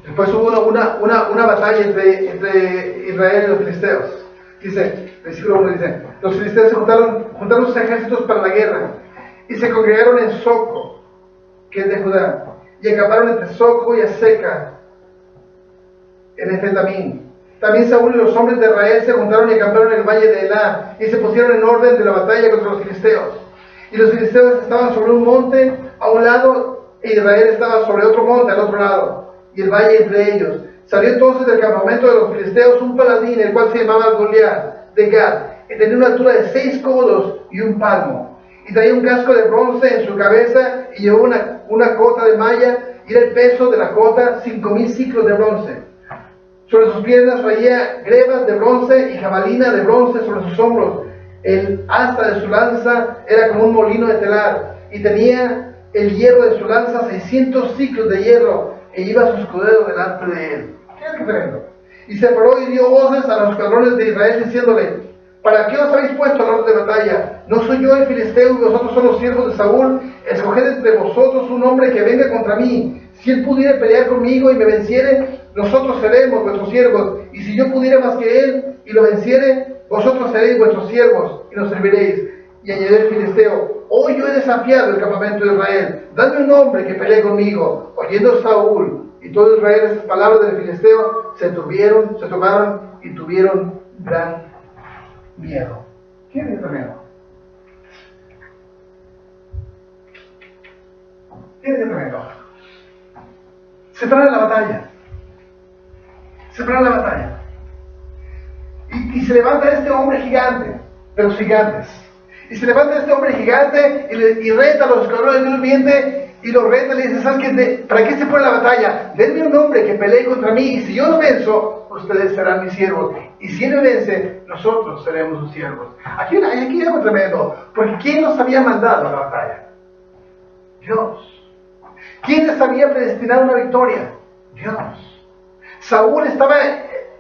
Después hubo una batalla entre Israel y los filisteos. Dice, versículo 1 dice, los filisteos juntaron sus ejércitos para la guerra y se congregaron en Soco, que es de Judá, y acamparon entre Soco y Aseca, en Efetamín. También Saúl y los hombres de Israel se juntaron y acamparon en el valle de Elá, y se pusieron en orden de la batalla contra los filisteos. Y los filisteos estaban sobre un monte a un lado, e Israel estaba sobre otro monte al otro lado, y el valle entre ellos. Salió entonces del campamento de los filisteos un paladín, el cual se llamaba Goliat de Gat, y tenía una altura de 6 codos y un palmo, y traía un casco de bronce en su cabeza, y llevó una cota de malla, y era el peso de la cota 5,000 ciclos de bronce. Sobre sus piernas traía grebas de bronce y jabalina de bronce sobre sus hombros. El asta de su lanza era como un molino de telar, y tenía el hierro de su lanza 600 ciclos de hierro, e iba su escudero delante de él. ¡Qué tremendo! Y se paró y dio voces a los escuadrones de Israel, diciéndole: ¿para qué os habéis puesto al orden de batalla? ¿No soy yo el filisteo y vosotros son los siervos de Saúl? Escoged entre vosotros un hombre que venga contra mí. Si él pudiera pelear conmigo y me venciere, nosotros seremos vuestros siervos. Y si yo pudiera más que él y lo venciere, vosotros seréis vuestros siervos y nos serviréis. Y añadió el filisteo: hoy yo he desafiado el campamento de Israel. Dadme un hombre que pelee conmigo. Oyendo Saúl y todo Israel esas palabras del filisteo, se tomaron y tuvieron gran miedo. ¿Quién es tremendo? ¿Quién es tremendo? Se para la batalla. Se para la batalla. Y se levanta este hombre gigante, de los gigantes. Y se levanta este hombre gigante y reta a los escuadrones de un viviente, y los reta y le dice: ¿sabes qué? ¿Para qué se pone la batalla? Denme un hombre que pelee contra mí, y si yo lo venzo, ustedes serán mis siervos. Y si él me vence, nosotros seremos sus siervos. Aquí hay algo tremendo, porque ¿quién nos había mandado a la batalla? Dios. ¿Quién les había predestinado una victoria? Dios. Saúl estaba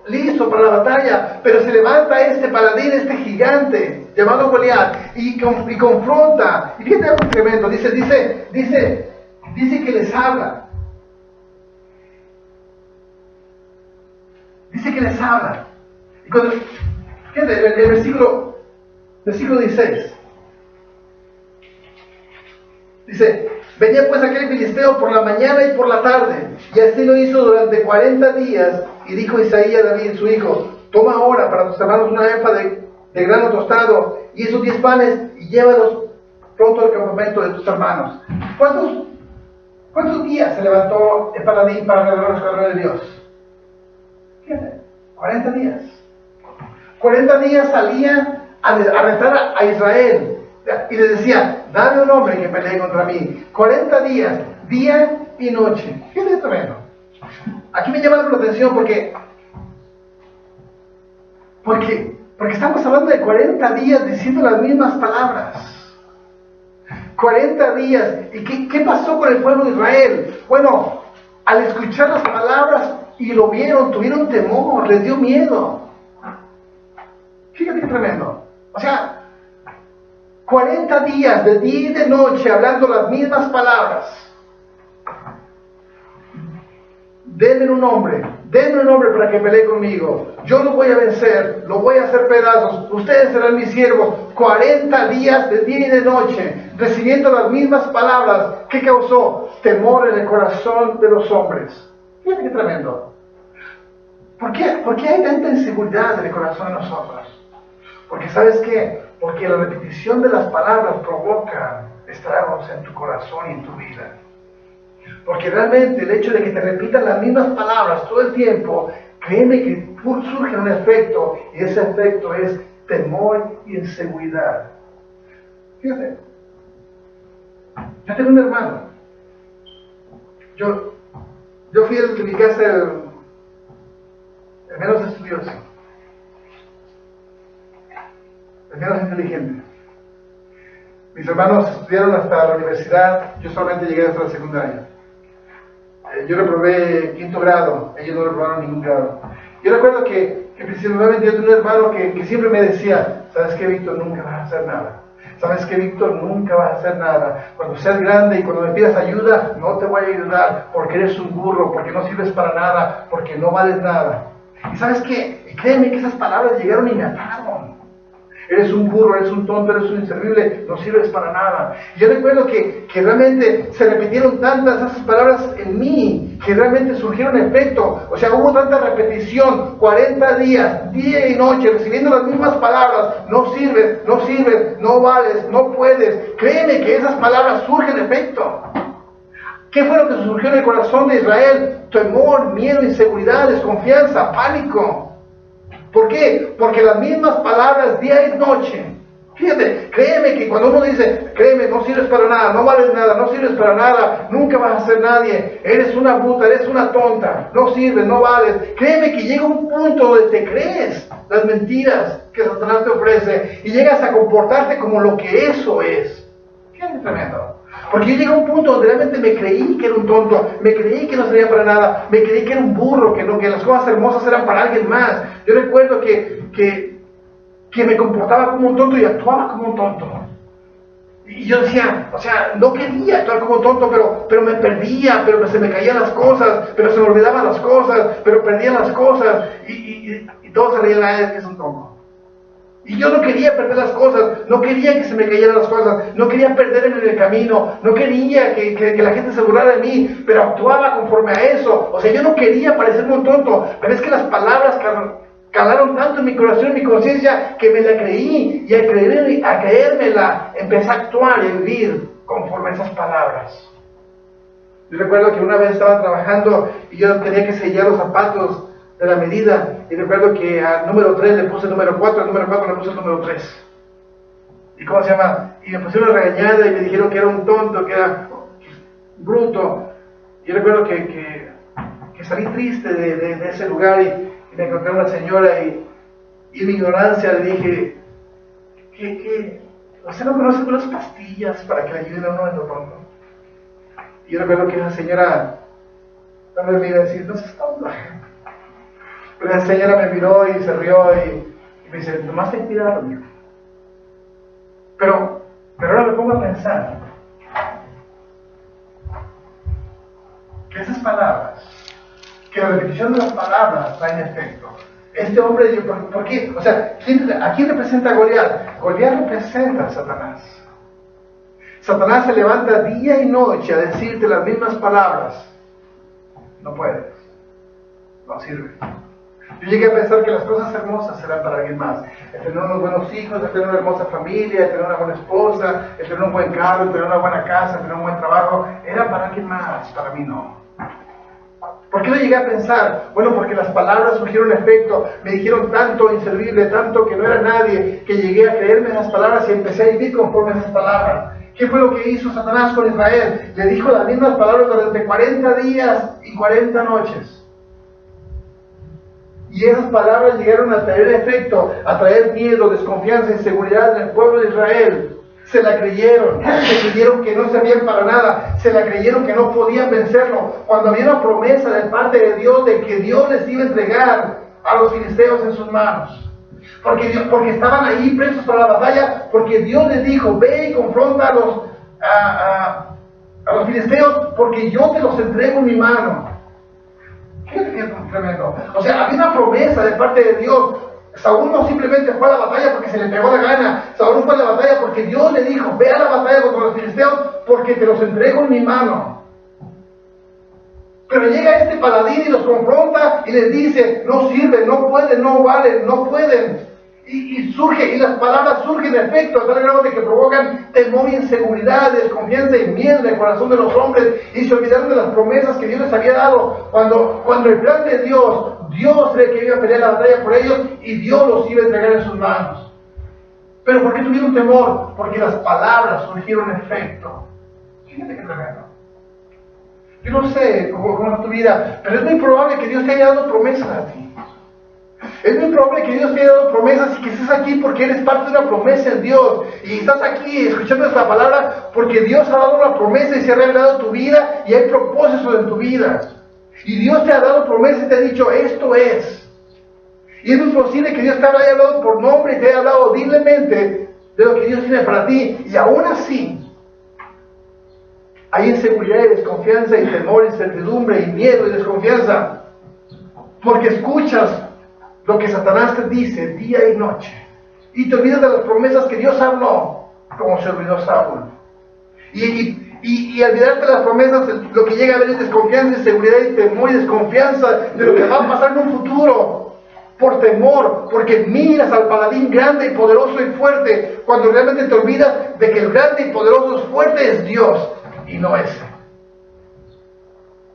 listo para la batalla, pero se levanta este paladín, este gigante llamado Goliat, y confronta. Y fíjate algo tremendo, dice que les habla. Dice que les habla. Y cuando, fíjate, el versículo 16. Dice: venía pues aquel filisteo por la mañana y por la tarde, y así lo hizo durante 40 días, y dijo Isaías a David su hijo: toma ahora para tus hermanos una efa de grano tostado, y esos 10 panes, y llévalos pronto al campamento de tus hermanos. ¿Cuántos días se levantó el paladín para revelar los escuadrones de Dios? Fíjate, 40 días. 40 días salía a retar a Israel. Y le decía: dame un hombre que pelee contra mí. 40 días, día y noche. Fíjate tremendo. Aquí me llama la atención porque estamos hablando de 40 días diciendo las mismas palabras. 40 días. ¿Y qué pasó con el pueblo de Israel? Bueno, al escuchar las palabras y lo vieron, tuvieron temor, les dio miedo. Fíjate qué tremendo. O sea, 40 días de día y de noche hablando las mismas palabras. Denme un hombre para que pelee conmigo. Yo lo voy a vencer, lo voy a hacer pedazos. Ustedes serán mis siervos. 40 días de día y de noche, recibiendo las mismas palabras. ¿Qué causó? Temor en el corazón de los hombres. Fíjate qué tremendo. ¿Por qué hay tanta inseguridad en el corazón de nosotros? Porque ¿sabes qué? Porque la repetición de las palabras provoca estragos en tu corazón y en tu vida. Porque realmente el hecho de que te repitan las mismas palabras todo el tiempo, créeme que surge un efecto, y ese efecto es temor y inseguridad. Fíjate, yo tengo un hermano. Yo fui el de mi casa el menos estudioso, el menos inteligente. Mis hermanos estudiaron hasta la universidad, yo solamente llegué hasta la secundaria. Yo reprobé 5º grado, ellos no reprobaron ningún grado. Yo recuerdo que principalmente yo tenía un hermano que siempre me decía: ¿sabes qué, Víctor? Nunca vas a hacer nada. ¿Sabes qué, Víctor? Nunca vas a hacer nada. Cuando seas grande y cuando me pidas ayuda, no te voy a ayudar porque eres un burro, porque no sirves para nada, porque no vales nada. ¿Y sabes qué? Créeme que esas palabras llegaron y me ataron. Eres un burro, eres un tonto, eres un inservible, no sirves para nada. Y yo recuerdo que realmente se repitieron tantas esas palabras en mí, que realmente surgieron efecto. O sea, hubo tanta repetición, 40 días, día y noche, recibiendo las mismas palabras: no sirves, no sirves, no vales, no puedes. Créeme que esas palabras surgen efecto. ¿Qué fue lo que surgió en el corazón de Israel? Temor, miedo, inseguridad, desconfianza, pánico. ¿Por qué? Porque las mismas palabras día y noche. Fíjate, créeme que cuando uno dice: créeme, no sirves para nada, no vales nada, no sirves para nada, nunca vas a ser nadie, eres una bruta, eres una tonta, no sirves, no vales. Créeme que llega un punto donde te crees las mentiras que Satanás te ofrece y llegas a comportarte como lo que eso es. Fíjate, tremendo. Porque yo llegué a un punto donde realmente me creí que era un tonto, me creí que no servía para nada, me creí que era un burro, que las cosas hermosas eran para alguien más. Yo recuerdo que me comportaba como un tonto y actuaba como un tonto. Y yo decía, o sea, no quería actuar como un tonto, pero me perdía, pero se me caían las cosas, pero se me olvidaban las cosas, pero perdía las cosas, y todos se reían: a él, que es un tonto. Y yo no quería perder las cosas, no quería que se me cayeran las cosas, no quería perderme en el camino, no quería que la gente se burlara de mí, pero actuaba conforme a eso. O sea, yo no quería parecerme un tonto, pero es que las palabras calaron tanto en mi corazón, en mi conciencia, que me la creí, y al creérmela, empecé a actuar y a vivir conforme a esas palabras. Yo recuerdo que una vez estaba trabajando y yo tenía que sellar los zapatos de la medida, y recuerdo que al número 3 le puse el número 4, al número 4 le puse el número 3. ¿Y cómo se llama? Y me pusieron una regañada y me dijeron que era un tonto, que era bruto. Y yo recuerdo que salí triste de ese lugar, y me encontré a una señora, y en mi ignorancia le dije: ¿usted no conoce unas pastillas para que le ayuden a uno en lo tonto? Y yo recuerdo que esa señora me iba a decir: no seas tonto. Pero la señora me miró y se rió y me dice: nomás ten cuidado, mijo. Pero ahora me pongo a pensar que esas palabras, que la repetición de las palabras traen efecto. Este hombre, ¿por qué? O sea, ¿a quién representa a Goliat? Goliat representa a Satanás. Satanás se levanta día y noche a decirte las mismas palabras: no puedes, no sirve. Yo llegué a pensar que las cosas hermosas serán para alguien más. El tener unos buenos hijos, el tener una hermosa familia, el tener una buena esposa, el tener un buen carro, el tener una buena casa, el tener un buen trabajo, era para alguien más, para mí no. ¿Por qué lo llegué a pensar? Bueno, porque las palabras surgieron efecto, me dijeron tanto inservible, tanto que no era nadie, que llegué a creerme esas palabras y empecé a vivir conforme a esas palabras. ¿Qué fue lo que hizo Satanás con Israel? Le dijo las mismas palabras durante 40 días y 40 noches. Y esas palabras llegaron a traer efecto, a traer miedo, desconfianza, inseguridad en el pueblo de Israel. Se la creyeron que no servían para nada, se la creyeron que no podían vencerlo, cuando había una promesa de parte de Dios de que Dios les iba a entregar a los filisteos en sus manos. Porque estaban ahí presos para la batalla, porque Dios les dijo: ve y confronta a los filisteos, porque yo te los entrego en mi mano. Fíjate que es tremendo. O sea, había una promesa de parte de Dios. Saúl no simplemente fue a la batalla porque se le pegó la gana. Saúl fue a la batalla porque Dios le dijo: ve a la batalla contra los filisteos porque te los entrego en mi mano. Pero llega este paladín y los confronta y les dice: no sirven, no pueden, no valen, no pueden. Y las palabras surgen en efecto, a tal grado de que provocan temor, inseguridad, desconfianza y miedo en el corazón de los hombres, y se olvidaron de las promesas que Dios les había dado, cuando el plan de Dios era que iba a pelear la batalla por ellos, y Dios los iba a entregar en sus manos. ¿Pero por qué tuvieron temor? Porque las palabras surgieron en efecto. Fíjate qué tremendo. Yo no sé cómo es tu vida, pero es muy probable que Dios te haya dado promesas a ti. Es muy probable que Dios te haya dado promesas y que estés aquí porque eres parte de una promesa en Dios. Y estás aquí escuchando esta palabra porque Dios ha dado una promesa y se ha revelado tu vida y hay propósitos en tu vida. Y Dios te ha dado promesas y te ha dicho: esto es. Y es muy posible que Dios te haya hablado por nombre y te haya hablado audiblemente de lo que Dios tiene para ti. Y aún así, hay inseguridad y desconfianza y temor, incertidumbre y miedo y desconfianza. Porque escuchas lo que Satanás te dice día y noche. Y te olvidas de las promesas que Dios habló, como se olvidó Saúl. Y olvidarte de las promesas, lo que llega a haber es desconfianza, inseguridad y temor y desconfianza de lo que va a pasar en un futuro. Por temor, porque miras al paladín grande y poderoso y fuerte, cuando realmente te olvidas de que el grande y poderoso y fuerte es Dios y no ese.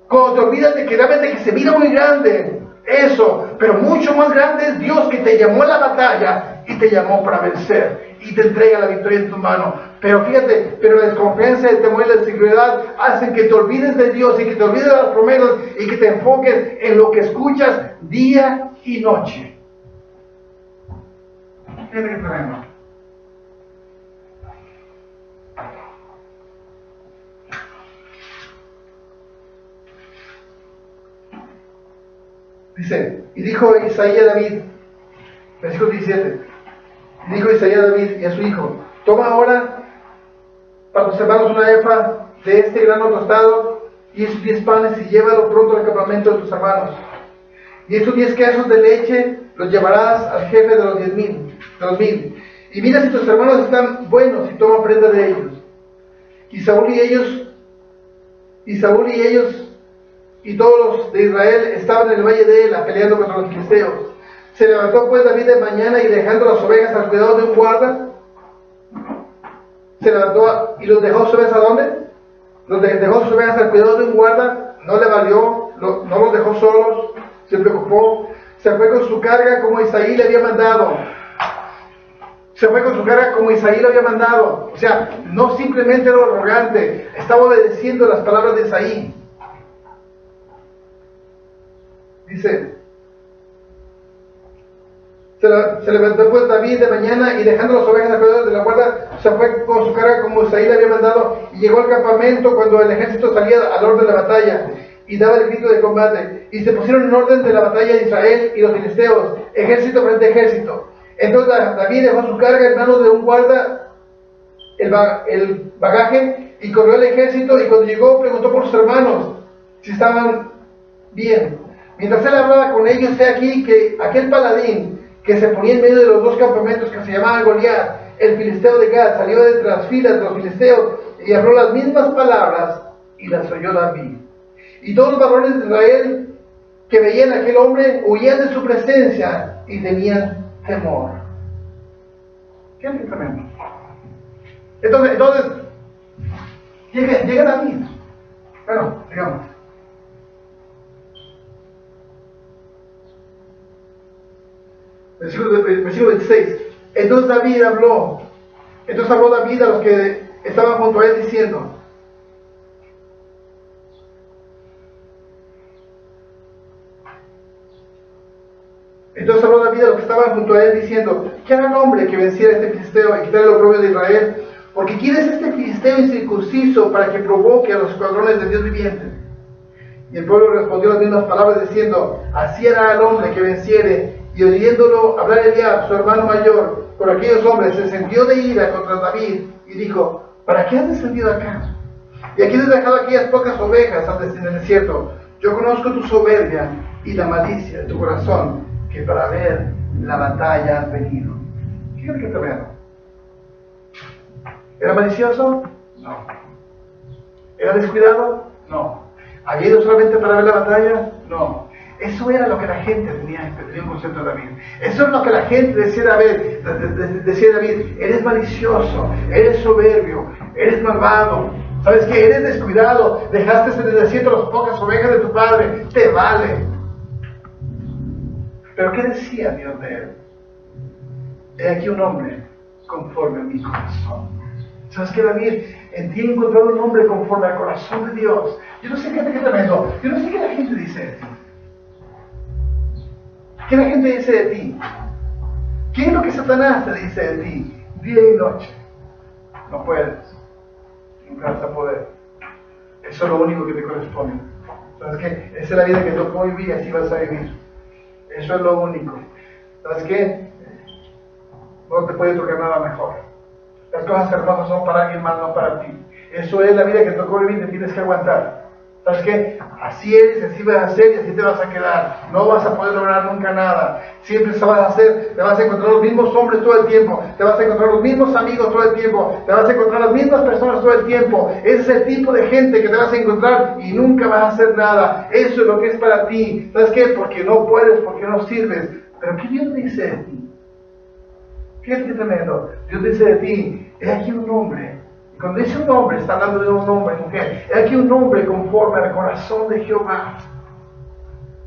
Cuando te olvidas de que realmente que se mira muy grande, eso, pero mucho más grande es Dios, que te llamó a la batalla y te llamó para vencer y te entrega la victoria en tu mano. Pero fíjate, pero la desconfianza, el temor y la inseguridad hacen que te olvides de Dios y que te olvides de las promesas y que te enfoques en lo que escuchas día y noche. Fíjate qué tremendo. Dice, y dijo Isaías a David, versículo 17, y dijo Isaías a David y a su hijo, toma ahora para tus hermanos una efa de este grano tostado y esos 10 panes y llévalo pronto al campamento de tus hermanos. Y estos 10 quesos de leche los llevarás al jefe de los 10,000. Y mira si tus hermanos están buenos y toma prenda de ellos. Y Saúl y ellos y todos los de Israel estaban en el valle de Ela peleando contra los filisteos. Se levantó pues David de mañana y dejando las ovejas al cuidado de un guarda, se levantó y los dejó sus ovejas ¿a dónde? Dejó sus ovejas al cuidado de un guarda, no le valió, no los dejó solos, se preocupó, se fue con su carga como Isaí le había mandado. O sea, no simplemente era arrogante, estaba obedeciendo las palabras de Isaí. Dice, se levantó pues David de mañana y dejando las ovejas alrededor de la guarda, se fue con su carga como Isaí le había mandado y llegó al campamento cuando el ejército salía al orden de la batalla y daba el grito de combate. Y se pusieron en orden de la batalla de Israel y los filisteos, ejército frente a ejército. Entonces David dejó su carga en manos de un guarda, el bagaje, y corrió al ejército, y cuando llegó preguntó por sus hermanos si estaban bien. Mientras él hablaba con ellos, he aquí que aquel paladín que se ponía en medio de los dos campamentos, que se llamaba Goliat, el filisteo de Gad, salió de entre las filas de los filisteos y habló las mismas palabras y las oyó David. Y todos los varones de Israel que veían a aquel hombre huían de su presencia y tenían temor. ¿Qué es tremendo? Entonces llega David. Bueno, digamos. Versículo 26. Entonces habló David a los que estaban junto a él diciendo, ¿qué hará el hombre que venciera a este filisteo y quitara el oprobio de Israel? Porque ¿quién es este filisteo incircunciso para que provoque a los escuadrones de Dios viviente? Y el pueblo respondió las mismas palabras diciendo, así hará el hombre que venciere. Y oyéndolo hablar Eliab, su hermano mayor, por aquellos hombres, se sintió de ira contra David y dijo, ¿para qué has descendido acá? ¿Y aquí has dejado aquellas pocas ovejas en el desierto? Yo conozco tu soberbia y la malicia de tu corazón, que para ver la batalla has venido. ¿Qué es lo que te veo? ¿Era malicioso? No. ¿Era descuidado? No. ¿Había ido solamente para ver la batalla? No. Eso era lo que la gente tenía un concepto de David. Eso es lo que la gente decía David, eres malicioso, eres soberbio, eres malvado. ¿Sabes qué? Eres descuidado, dejaste en el desierto las pocas ovejas de tu padre, te vale. Pero ¿qué decía Dios de él? He aquí un hombre conforme a mi corazón. ¿Sabes qué, David? En ti he encontrado un hombre conforme al corazón de Dios. Yo no sé qué tremendo. Yo no sé qué la gente dice de ti. ¿Qué la gente dice de ti? ¿Qué es lo que Satanás te dice de ti? Día y noche. No puedes. Nunca vas a poder. Eso es lo único que te corresponde. ¿Sabes qué? Esa es la vida que yo puedo vivir y así vas a vivir. Eso es lo único. ¿Sabes qué? No te puede tocar nada mejor. Las cosas hermosas son para alguien más, no para ti. Eso es la vida que tocó vivir, te tienes que aguantar. ¿Sabes qué? Así eres, así vas a hacer y así te vas a quedar. No vas a poder lograr nunca nada. Siempre te vas a hacer, te vas a encontrar los mismos hombres todo el tiempo, te vas a encontrar los mismos amigos todo el tiempo, te vas a encontrar las mismas personas todo el tiempo. Ese es el tipo de gente que te vas a encontrar y nunca vas a hacer nada. Eso es lo que es para ti. ¿Sabes qué? Porque no puedes, porque no sirves. Pero ¿qué Dios dice de ti? Fíjate qué tremendo. Dios dice de ti, he aquí un hombre. Cuando dice un hombre, está hablando de un hombre, mujer. He aquí un hombre conforme al corazón de Jehová.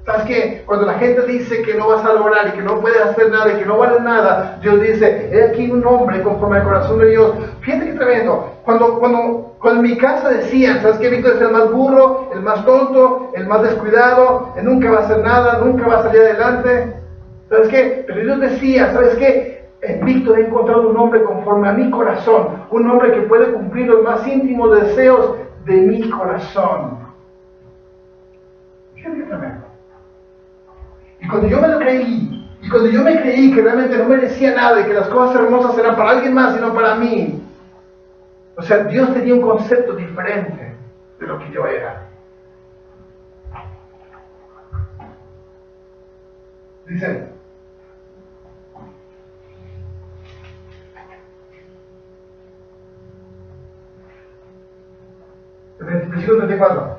¿Sabes qué? Cuando la gente dice que no vas a lograr y que no puedes hacer nada y que no vale nada, Dios dice, he aquí un hombre conforme al corazón de Dios. Fíjate qué tremendo. Cuando en mi casa decían, ¿sabes qué? Víctor es el más burro, el más tonto, el más descuidado, él nunca va a hacer nada, nunca va a salir adelante. ¿Sabes qué? Pero Dios decía, ¿sabes qué? En Víctor he encontrado un hombre conforme a mi corazón, un hombre que puede cumplir los más íntimos deseos de mi corazón. Fíjate qué tremendo. Y cuando yo me lo creí, y cuando yo me creí que realmente no merecía nada y que las cosas hermosas eran para alguien más y no para mí, o sea, Dios tenía un concepto diferente de lo que yo era. Dice, versículo 34.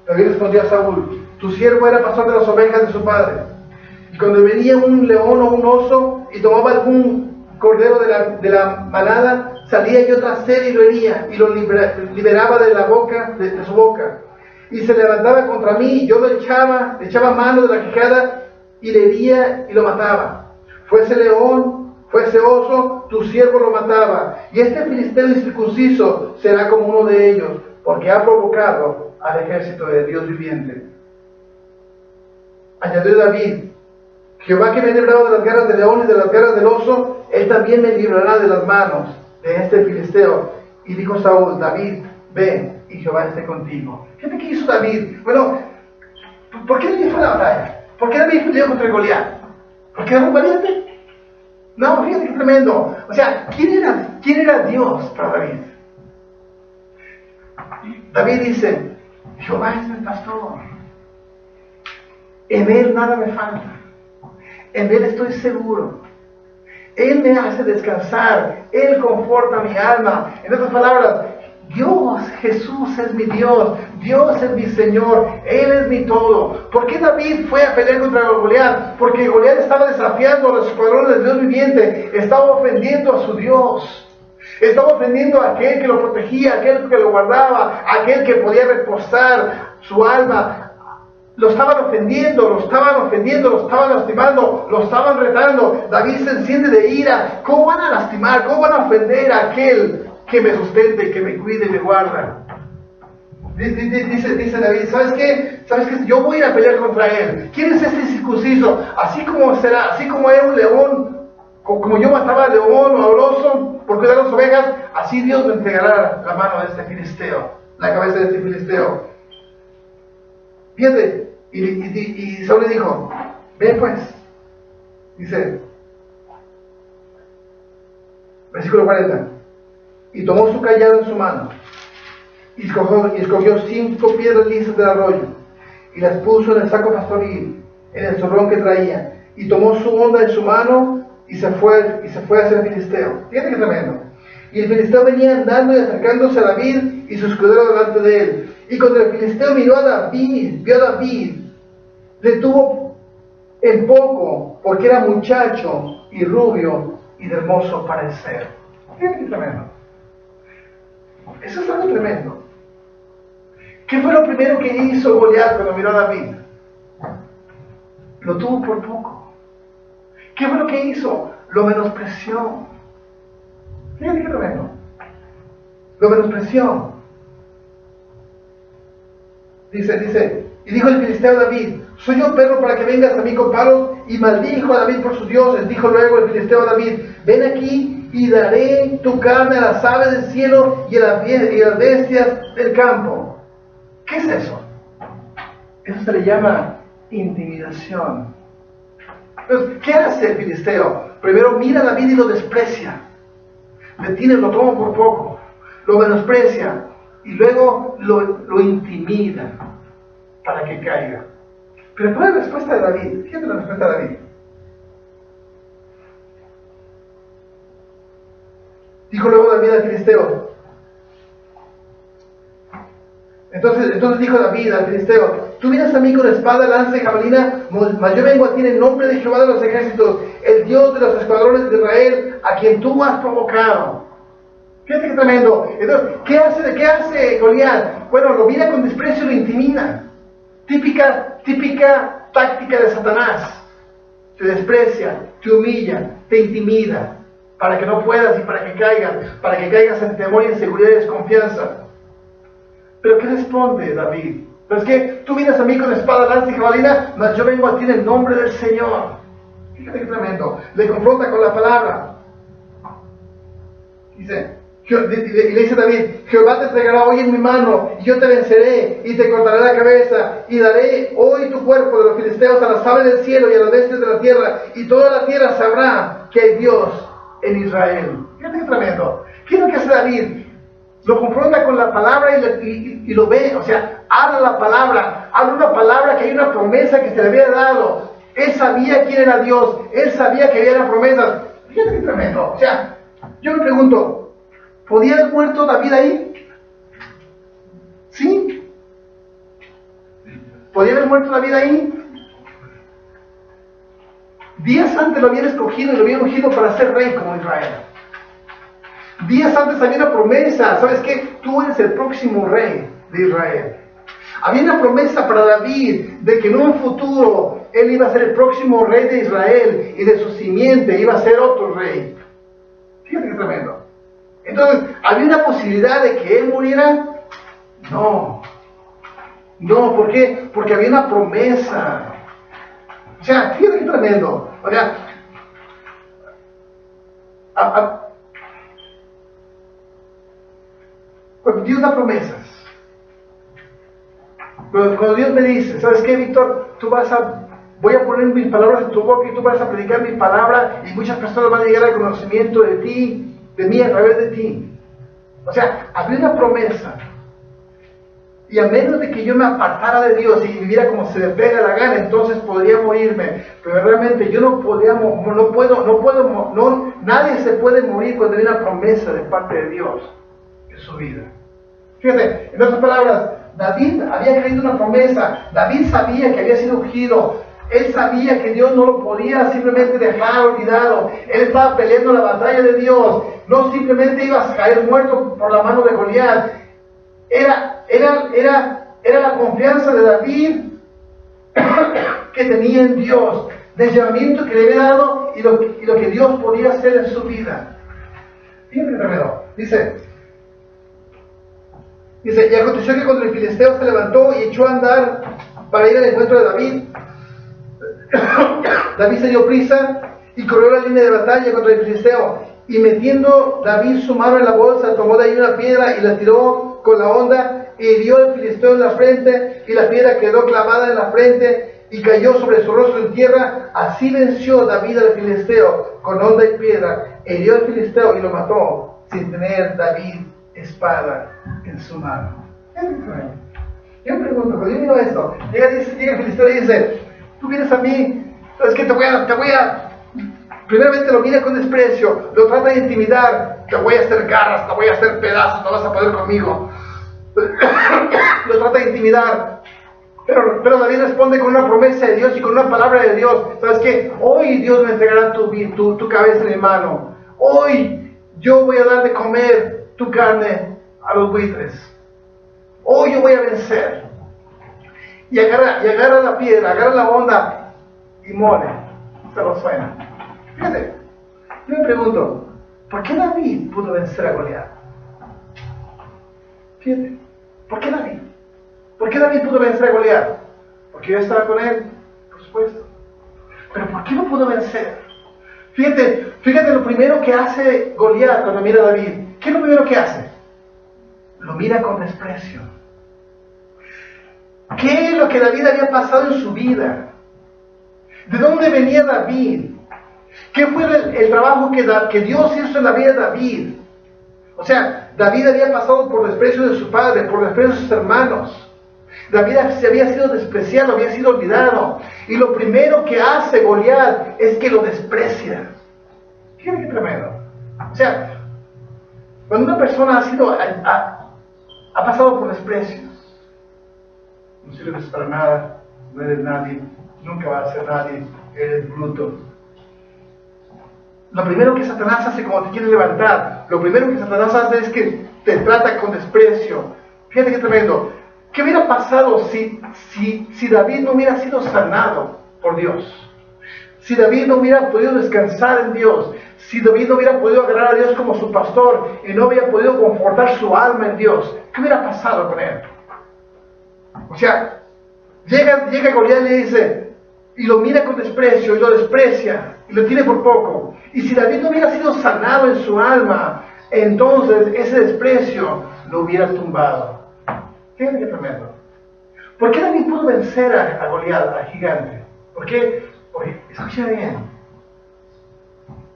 David respondió a Saúl, tu siervo era pastor de las ovejas de su padre, y cuando venía un león o un oso y tomaba algún cordero de la manada, salía yo tras él y lo hería, y lo liberaba de la boca, de su boca, y se levantaba contra mí, y yo le echaba mano de la quijada, y le hería y lo mataba. Fuese león, fuese oso, tu siervo lo mataba, y este filisteo incircunciso será como uno de ellos, porque ha provocado al ejército de Dios viviente. Añadió David, Jehová que me ha librado de las garras del león y de las garras del oso, él también me librará de las manos de este filisteo. Y dijo Saúl, David, ve, y Jehová esté contigo. Fíjate qué hizo David. Bueno, ¿por qué David fue a la batalla? ¿Por qué David peleó contra Goliat? ¿Porque era muy valiente? No, fíjate qué tremendo. O sea, ¿quién era Dios para David? David dice, Jehová es mi pastor. En Él nada me falta. En Él estoy seguro. Él me hace descansar. Él conforta mi alma. En otras palabras, Dios, Jesús es mi Dios. Dios es mi Señor. Él es mi todo. ¿Por qué David fue a pelear contra Goliat? Porque Goliat estaba desafiando a los escuadrones del Dios viviente. Estaba ofendiendo a su Dios. Estaba ofendiendo a aquel que lo protegía, a aquel que lo guardaba, a aquel que podía reposar su alma. Lo estaban ofendiendo, lo estaban lastimando, lo estaban retando. David se enciende de ira. ¿Cómo van a lastimar? ¿Cómo van a ofender a aquel que me sustente, que me cuide y me guarda? Dice David, ¿sabes qué? Yo voy a ir a pelear contra él. ¿Quién es este circunciso? Así como era un león, como yo mataba al león o al oso por cuidar las ovejas, así Dios me entregará la mano de este filisteo, la cabeza de este filisteo. Fíjate, y Saúl le dijo, ven pues, dice, versículo 40, y tomó su callado en su mano, y escogió 5 piedras lisas del arroyo, y las puso en el saco pastoril, en el zorrón que traía, y tomó su honda en su mano, y se fue hacia el filisteo. Fíjate qué tremendo. Y el filisteo venía andando y acercándose a David y su escudero delante de él. Y cuando el filisteo vio a David, le tuvo en poco, porque era muchacho y rubio y de hermoso parecer. Fíjate qué tremendo. Eso es algo tremendo. ¿Qué fue lo primero que hizo Goliat cuando miró a David? Lo tuvo por poco. ¿Qué fue lo que hizo? Lo menospreció. Fíjate qué tremendo. Lo menospreció. Dice, y dijo el filisteo a David, ¿soy yo perro para que vengas a mí con palos? Y maldijo a David por sus dioses. Dijo luego el filisteo a David, ven aquí y daré tu carne a las aves del cielo y a las bestias del campo. ¿Qué es eso? Eso se le llama intimidación. Entonces, ¿qué hace el filisteo? Primero mira a David y lo desprecia. Lo toma por poco. Lo menosprecia. y luego lo intimida para que caiga. Pero ¿cuál es la respuesta de David? Fíjate la respuesta de David. Dijo luego David al filisteo. Entonces dijo David al filisteo: tú vienes a mí con espada, lanza y jabalina, mas yo vengo a ti en el nombre de Jehová de los ejércitos, el Dios de los escuadrones de Israel, a quien tú has provocado. Fíjate qué tremendo. Entonces, ¿qué hace Goliat? Bueno, lo mira con desprecio y lo intimida. Típica táctica de Satanás. Te desprecia, te humilla, te intimida, para que no puedas y para que caigas en temor, inseguridad y desconfianza. Pero ¿qué responde David? Pero es que tú vienes a mí con espada, lanza y jabalina, mas yo vengo a ti en el nombre del Señor. Fíjate qué tremendo. Le confronta con la palabra. Le dice David: Jehová te entregará hoy en mi mano, y yo te venceré, y te cortaré la cabeza, y daré hoy tu cuerpo de los filisteos a las aves del cielo y a las bestias de la tierra, y toda la tierra sabrá que hay Dios en Israel. Fíjate qué tremendo. ¿Qué es lo que hace David? Lo confronta con la palabra y lo ve, o sea, habla una palabra que hay una promesa que se le había dado. Él sabía quién era Dios, él sabía que había una promesa. Fíjate qué tremendo. O sea, yo me pregunto, ¿podía haber muerto David ahí? ¿Sí? ¿Podía haber muerto David ahí? Días antes lo habían escogido y lo habían ungido para ser rey como Israel. Días antes había una promesa: ¿sabes qué? Tú eres el próximo rey de Israel. Había una promesa para David de que en un futuro él iba a ser el próximo rey de Israel y de su simiente iba a ser otro rey. Fíjate qué tremendo. Entonces, ¿había una posibilidad de que él muriera? No. No, ¿por qué? Porque había una promesa. O sea, fíjate qué tremendo. O sea, cuando Dios da promesas, cuando Dios me dice: ¿sabes qué, Víctor? Voy a poner mis palabras en tu boca y tú vas a predicar mis palabras, y muchas personas van a llegar al conocimiento de ti, de mí, a través de ti. O sea, había una promesa. Y a menos de que yo me apartara de Dios y viviera como se me pega la gana, entonces podría morirme. Pero realmente yo no podía, nadie se puede morir cuando hay una promesa de parte de Dios en su vida. Fíjate, en otras palabras, David había creído una promesa. David sabía que había sido ungido. Él sabía que Dios no lo podía simplemente dejar olvidado. Él estaba peleando la batalla de Dios. No simplemente iba a caer muerto por la mano de Goliat. Era la confianza de David que tenía en Dios, del llamamiento que le había dado y lo que Dios podía hacer en su vida. Fíjate, tremendo. Dice, y aconteció que cuando el filisteo se levantó y echó a andar para ir al encuentro de David, David se dio prisa y corrió la línea de batalla contra el filisteo, y metiendo David su mano en la bolsa, tomó de ahí una piedra y la tiró con la honda, y hirió al filisteo en la frente, y la piedra quedó clavada en la frente y cayó sobre su rostro en tierra. Así venció David al filisteo con honda y piedra, hirió al filisteo y lo mató, sin tener David espada en su mano. Yo me pregunto, cuando yo miro esto, llega el filisteo y dice: tú vienes a mí, sabes que te voy a primeramente lo mira con desprecio, lo trata de intimidar: te voy a hacer garras, te voy a hacer pedazos, no vas a poder conmigo. Lo trata de intimidar, pero David responde con una promesa de Dios y con una palabra de Dios. ¿Sabes qué? Hoy Dios me entregará tu cabeza en mi mano. Hoy yo voy a dar de comer tu carne a los buitres. Hoy yo voy a vencer. Y agarra la piedra, agarra la onda y mole. Se lo suena. Fíjate, yo me pregunto, ¿por qué David pudo vencer a Goliat? Fíjate, ¿por qué David? ¿Por qué David pudo vencer a Goliat? Porque Dios estaba con él, por supuesto. Pero ¿por qué no pudo vencer? Fíjate lo primero que hace Goliat cuando mira a David. ¿Qué es lo primero que hace? Lo mira con desprecio. ¿Qué es lo que David había pasado en su vida? ¿De dónde venía David? ¿Qué fue el trabajo que Dios hizo en la vida de David? O sea, David había pasado por desprecio de su padre, por desprecio de sus hermanos. David se había sido despreciado, había sido olvidado. Y lo primero que hace Goliat es que lo desprecia. Fíjate qué tremendo. O sea, cuando una persona ha pasado por desprecios, no sirves para nada, no eres nadie, nunca vas a ser nadie, eres bruto. Lo primero que Satanás hace cuando te quiere levantar, lo primero que Satanás hace es que te trata con desprecio. Fíjate qué tremendo. ¿Qué hubiera pasado si David no hubiera sido sanado por Dios? Si David no hubiera podido descansar en Dios, si David no hubiera podido agarrar a Dios como su pastor y no hubiera podido confortar su alma en Dios, ¿qué hubiera pasado con él? O sea, llega Goliat y le dice, y lo mira con desprecio, y lo desprecia, y lo tiene por poco. Y si David no hubiera sido sanado en su alma, entonces ese desprecio lo hubiera tumbado. Fíjate qué tremendo. ¿Por qué David pudo vencer a Goliat, al gigante? ¿Por qué? Porque, escucha bien,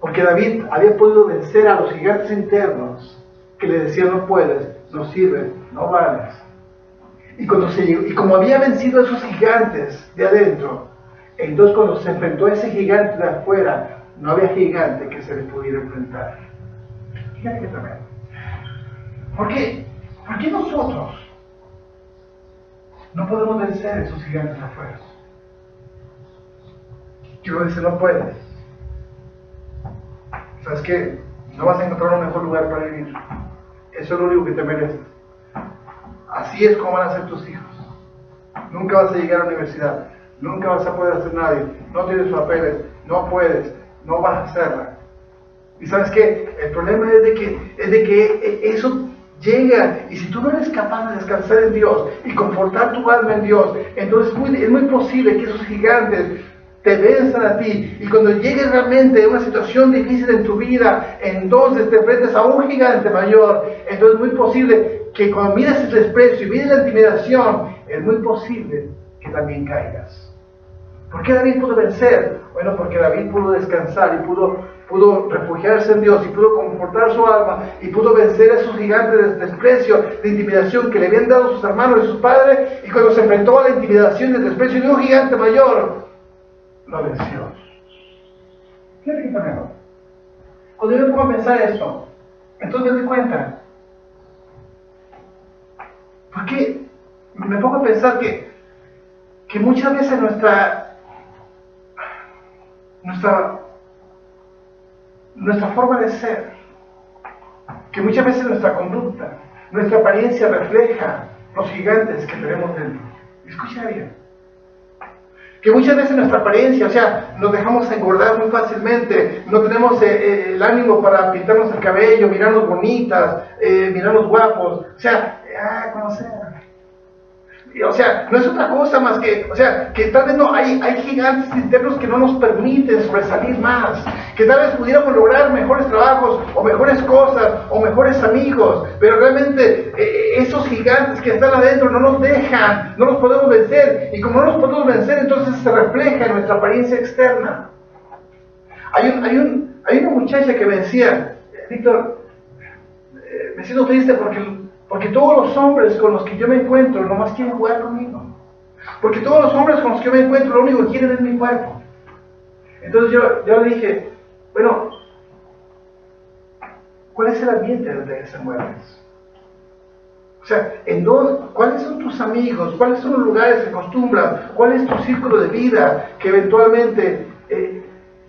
porque David había podido vencer a los gigantes internos que le decían no puedes, no sirves, no vales. Y como había vencido a esos gigantes de adentro, entonces cuando se enfrentó a ese gigante de afuera, no había gigante que se le pudiera enfrentar. Fíjate qué tremendo. ¿Por qué nosotros no podemos vencer a esos gigantes afuera? Quiero decir, no puedes. ¿Sabes qué? No vas a encontrar un mejor lugar para vivir. Eso es lo único que te mereces. Así es como van a ser tus hijos. Nunca vas a llegar a la universidad. Nunca vas a poder hacer nadie. No tienes papeles. No puedes. No vas a hacerla. ¿Y sabes qué? El problema es de que eso llega. Y si tú no eres capaz de descansar en Dios y confortar tu alma en Dios, entonces es muy posible que esos gigantes te venzan a ti, y cuando llegue realmente una situación difícil en tu vida, entonces te enfrentes a un gigante mayor. Entonces es muy posible que cuando mires el desprecio y mires la intimidación, es muy posible que también caigas. ¿Por qué David pudo vencer? Bueno, porque David pudo descansar y pudo refugiarse en Dios y pudo confortar su alma y pudo vencer a esos gigantes de desprecio, de intimidación que le habían dado sus hermanos y sus padres, y cuando se enfrentó a la intimidación y el desprecio de un gigante mayor, lo venció. Fíjate qué tremendo. Cuando yo me pongo a pensar esto, entonces me doy cuenta. Porque me pongo a pensar que muchas veces nuestra forma de ser, que muchas veces nuestra conducta, nuestra apariencia refleja los gigantes que tenemos dentro. Escucha bien. Que muchas veces nuestra apariencia, o sea, nos dejamos engordar muy fácilmente, no tenemos el ánimo para pintarnos el cabello, mirarnos bonitas, mirarnos guapos, o sea, como sea. O sea, no es otra cosa más que, o sea, que tal vez no, hay gigantes internos que no nos permiten sobresalir más, que tal vez pudiéramos lograr mejores trabajos, o mejores cosas, o mejores amigos, pero realmente esos gigantes que están adentro no nos dejan, no los podemos vencer, y como no los podemos vencer, entonces se refleja en nuestra apariencia externa. Hay una muchacha que me decía, Víctor, me siento triste porque todos los hombres con los que yo me encuentro nomás quieren jugar conmigo. Porque todos los hombres con los que yo me encuentro lo único que quieren es mi cuerpo. Entonces yo le dije, bueno, ¿cuál es el ambiente donde te desenvuelves? O sea, ¿cuáles son tus amigos? ¿Cuáles son los lugares que acostumbras? ¿Cuál es tu círculo de vida que eventualmente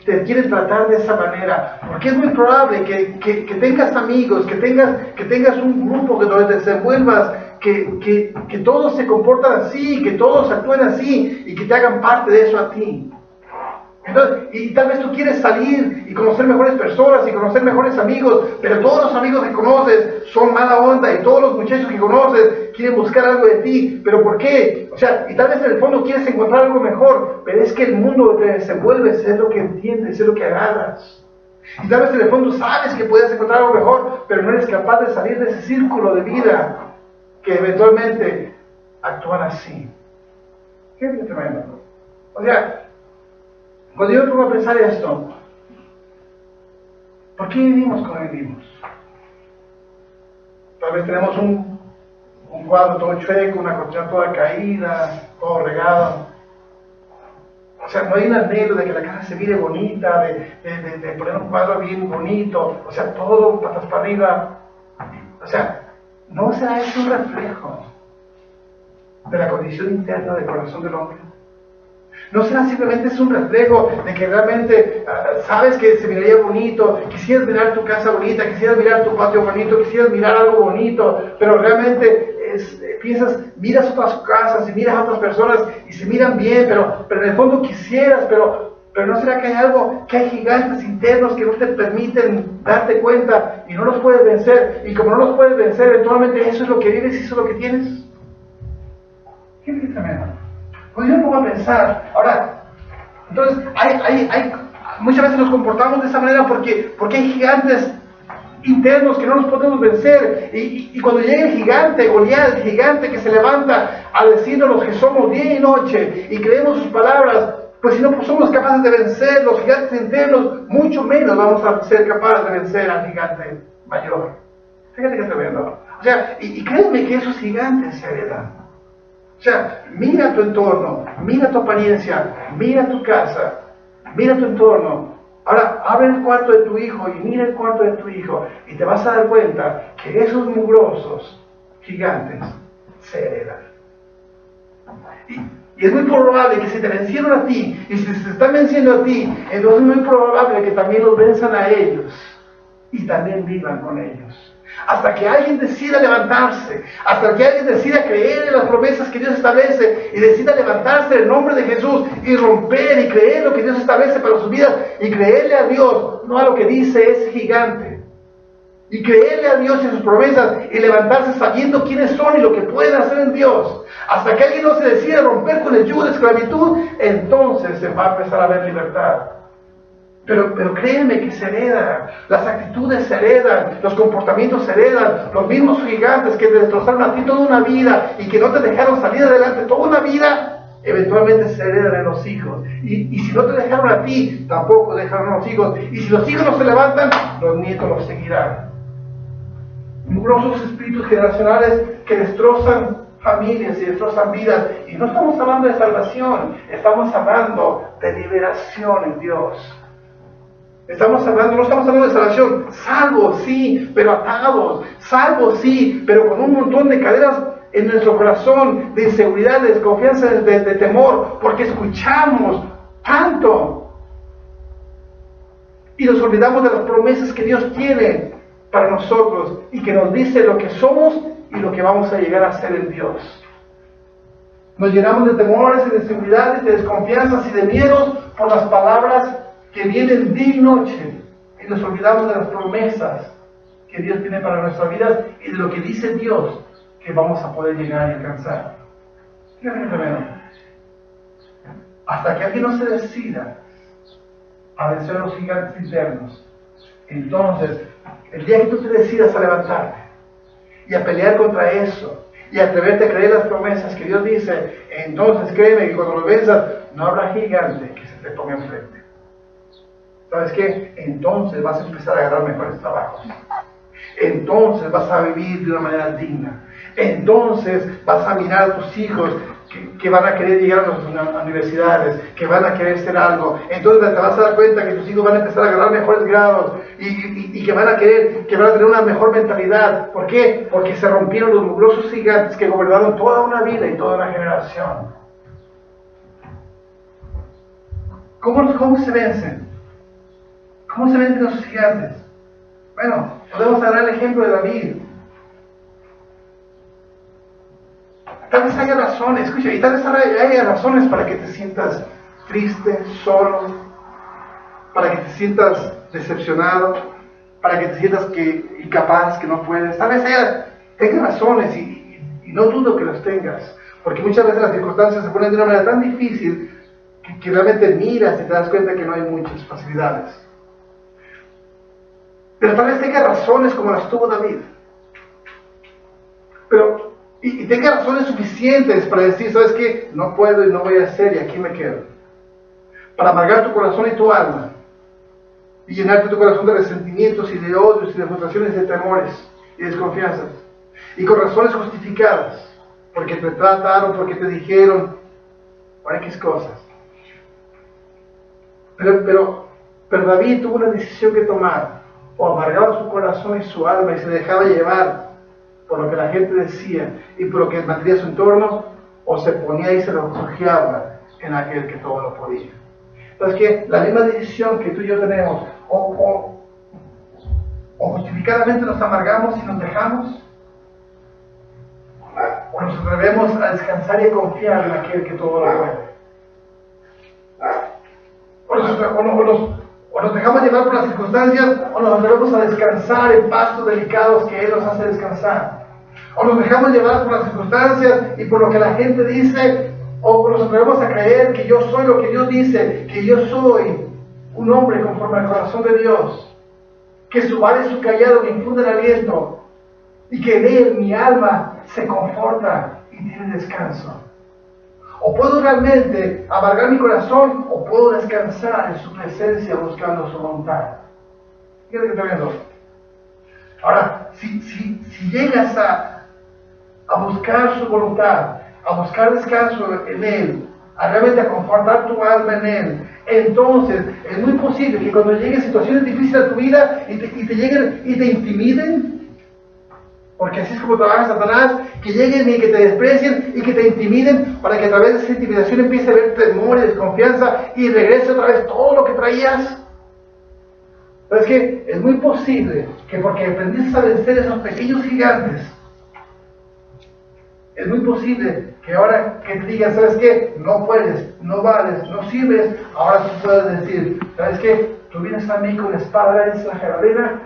te quieren tratar de esa manera? Porque es muy probable que tengas amigos, que tengas un grupo que donde te desenvuelvas, que todos se comportan así, que todos actúen así y que te hagan parte de eso a ti. Entonces, y tal vez tú quieres salir y conocer mejores personas y conocer mejores amigos, pero todos los amigos que conoces son mala onda, y todos los muchachos que conoces quieren buscar algo de ti. ¿Pero por qué? O sea, y tal vez en el fondo quieres encontrar algo mejor, pero es que el mundo donde te desenvuelves es lo que entiendes, es lo que agarras. Y tal vez en el fondo sabes que puedes encontrar algo mejor, pero no eres capaz de salir de ese círculo de vida que eventualmente actúan así. ¿Qué es tremendo? O sea, cuando yo me pongo a pensar esto, ¿por qué vivimos como vivimos? Tal vez tenemos un cuadro todo chueco, una cortina toda caída, todo regado. O sea, no hay un anhelo de que la casa se mire bonita, de poner un cuadro bien bonito, o sea, todo patas para arriba. O sea, ¿no será eso un reflejo de la condición interna del corazón del hombre? ¿No será simplemente es un reflejo de que realmente sabes que se miraría bonito, quisieras mirar tu casa bonita, quisieras mirar tu patio bonito, quisieras mirar algo bonito, pero realmente piensas, miras otras casas y miras a otras personas y se miran bien, pero en el fondo quisieras, pero no será que hay algo, que hay gigantes internos que no te permiten darte cuenta y no los puedes vencer, y como no los puedes vencer, eventualmente eso es lo que vives y eso es lo que tienes? ¿Qué piensas, hermano? Pues yo me pongo a pensar, ahora, entonces, muchas veces nos comportamos de esa manera porque hay gigantes internos que no nos podemos vencer, y cuando llega el gigante, Goliat, el gigante que se levanta a decirnos que somos día y noche, y creemos sus palabras, pues si no somos capaces de vencer los gigantes internos, mucho menos vamos a ser capaces de vencer al gigante mayor. Fíjate que tremendo. O sea, y créeme que esos gigantes se heredan. O sea, mira tu entorno, mira tu apariencia, mira tu casa, mira tu entorno. Ahora, abre el cuarto de tu hijo y mira el cuarto de tu hijo y te vas a dar cuenta que esos mugrosos gigantes se heredan. Y es muy probable que si te vencieron a ti y si se están venciendo a ti, entonces es muy probable que también los venzan a ellos y también vivan con ellos. Hasta que alguien decida levantarse, hasta que alguien decida creer en las promesas que Dios establece y decida levantarse en el nombre de Jesús y romper y creer lo que Dios establece para sus vidas y creerle a Dios, no a lo que dice ese gigante, y creerle a Dios y sus promesas y levantarse sabiendo quiénes son y lo que pueden hacer en Dios. Hasta que alguien no se decida romper con el yugo de esclavitud, entonces se va a empezar a ver libertad. Pero créeme que se hereda, las actitudes se heredan, los comportamientos se heredan, los mismos gigantes que te destrozaron a ti toda una vida y que no te dejaron salir adelante toda una vida, eventualmente se heredan en los hijos. Y si no te dejaron a ti, tampoco dejaron a los hijos. Y si los hijos no se levantan, los nietos los seguirán. Numerosos espíritus generacionales que destrozan familias y destrozan vidas. Y no estamos hablando de salvación, estamos hablando de liberación en Dios. No estamos hablando de salvación, salvos sí, pero atados, salvos sí, pero con un montón de cadenas en nuestro corazón, de inseguridad, de desconfianza, de temor, porque escuchamos tanto y nos olvidamos de las promesas que Dios tiene para nosotros y que nos dice lo que somos y lo que vamos a llegar a ser en Dios. Nos llenamos de temores y de inseguridades, de desconfianzas y de miedos por las palabras que vienen día y noche, y nos olvidamos de las promesas que Dios tiene para nuestras vidas y de lo que dice Dios que vamos a poder llegar y alcanzar. Hasta que alguien no se decida a vencer a los gigantes internos, entonces el día que tú te decidas a levantarte y a pelear contra eso y a atreverte a creer las promesas que Dios dice, entonces créeme que cuando lo venzas no habrá gigante que se te ponga enfrente. ¿Sabes qué? Entonces vas a empezar a agarrar mejores trabajos. Entonces vas a vivir de una manera digna. Entonces vas a mirar a tus hijos que van a querer llegar a las universidades, que van a querer ser algo. Entonces te vas a dar cuenta que tus hijos van a empezar a agarrar mejores grados y que van a tener una mejor mentalidad. ¿Por qué? Porque se rompieron los mugrosos gigantes que gobernaron toda una vida y toda una generación. ¿Cómo se vencen? ¿Cómo se vencen los gigantes? Bueno, podemos agarrar el ejemplo de David. Tal vez haya razones, escucha, y tal vez haya razones para que te sientas triste, solo, para que te sientas decepcionado, para que te sientas incapaz, que no puedes. Tal vez tenga razones y no dudo que los tengas, porque muchas veces las circunstancias se ponen de una manera tan difícil que realmente miras y te das cuenta que no hay muchas facilidades. Pero tal vez tenga razones como las tuvo David. Y tenga razones suficientes para decir, ¿sabes qué? No puedo y no voy a hacer y aquí me quedo. Para amargar tu corazón y tu alma. Y llenarte tu corazón de resentimientos y de odios y de frustraciones y de temores y desconfianzas. y con razones justificadas, porque te trataron, porque te dijeron, por X cosas. Pero David tuvo una decisión que tomar: o amargaba su corazón y su alma y se dejaba llevar por lo que la gente decía y por lo que mantenía su entorno, o se ponía y se refugiaba en aquel que todo lo podía. Entonces, que la misma decisión que tú y yo tenemos, o justificadamente nos amargamos y nos dejamos, o nos atrevemos a descansar y a confiar en aquel que todo lo puede. O nos dejamos llevar por las circunstancias, o nos atrevemos a descansar en pastos delicados que Él nos hace descansar. O nos dejamos llevar por las circunstancias y por lo que la gente dice, o nos atrevemos a creer que yo soy lo que Dios dice, que yo soy un hombre conforme al corazón de Dios, que su vara y su callado me infunden aliento, y que en Él mi alma se conforta y tiene descanso. O puedo realmente amargar mi corazón, o puedo descansar en su presencia buscando su voluntad. Fíjate que estoy viendo. Ahora, si llegas a buscar su voluntad, a buscar descanso en Él, a realmente a confortar tu alma en Él, entonces es muy posible que cuando lleguen situaciones difíciles a tu vida y te lleguen y te intimiden, porque así es como trabaja Satanás, que lleguen y que te desprecien y que te intimiden, para que a través de esa intimidación empiece a haber temor y desconfianza y regrese otra vez todo lo que traías. Pero es que es muy posible que porque aprendiste a vencer esos pequeños gigantes, es muy posible que ahora que te digan, ¿sabes qué? No puedes, no vales, no sirves, ahora tú puedes decir, ¿sabes qué? Tú vienes a mí con la espada y la jabalina,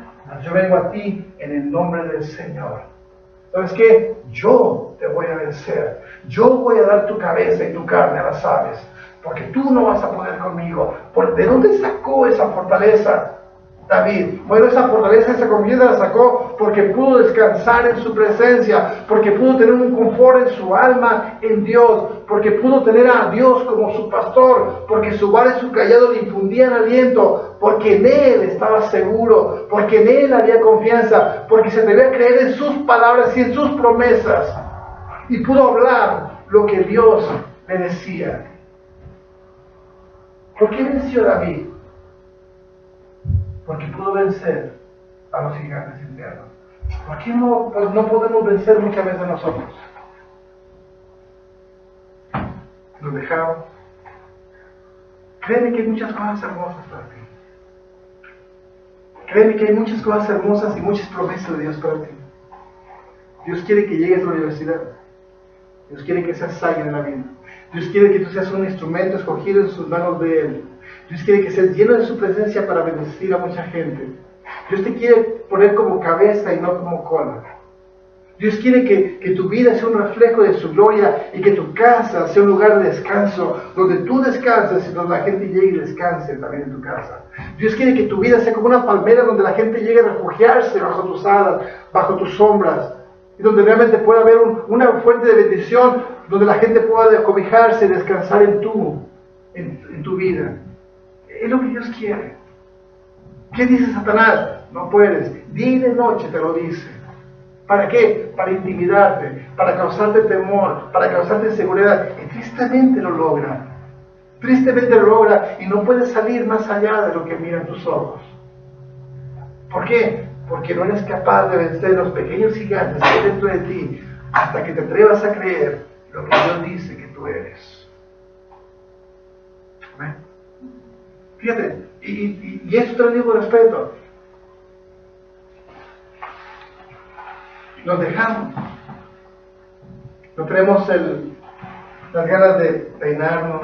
yo vengo a ti en el nombre del Señor. ¿Sabes qué? Yo te voy a vencer. Yo voy a dar tu cabeza y tu carne a las aves, porque tú no vas a poder conmigo. ¿De dónde sacó esa fortaleza David? Bueno, esa fortaleza, esa confianza la sacó porque pudo descansar en su presencia, porque pudo tener un confort en su alma en Dios, porque pudo tener a Dios como su pastor, porque su vara y su callado le infundían aliento, porque en Él estaba seguro, porque en Él había confianza, porque se debía creer en sus palabras y en sus promesas, y pudo hablar lo que Dios le decía. ¿Por qué venció David? Porque pudo vencer a los gigantes internos. ¿Por qué no podemos vencer muchas veces nosotros? Nos dejamos. Créeme que hay muchas cosas hermosas para ti. Créeme que hay muchas cosas hermosas y muchas promesas de Dios para ti. Dios quiere que llegues a la universidad. Dios quiere que seas alguien en la vida. Dios quiere que tú seas un instrumento escogido en sus manos de Él. Dios quiere que seas lleno de su presencia para bendecir a mucha gente. Dios te quiere poner como cabeza y no como cola. Dios quiere que tu vida sea un reflejo de su gloria y que tu casa sea un lugar de descanso, donde tú descansas y donde la gente llegue y descanse también en tu casa. Dios quiere que tu vida sea como una palmera donde la gente llegue a refugiarse bajo tus alas, bajo tus sombras, y donde realmente pueda haber una fuente de bendición, donde la gente pueda cobijarse y descansar en tu vida. Es lo que Dios quiere. ¿Qué dice Satanás? No puedes. Día y de noche te lo dice. ¿Para qué? Para intimidarte, para causarte temor, para causarte inseguridad. Y tristemente lo logra. Tristemente lo logra y no puedes salir más allá de lo que miran tus ojos. ¿Por qué? Porque no eres capaz de vencer los pequeños gigantes que hay dentro de ti hasta que te atrevas a creer lo que Dios dice que tú eres. ¿Amén? Fíjate, y esto te lo digo con respeto. Nos dejamos. No tenemos las ganas de peinarnos.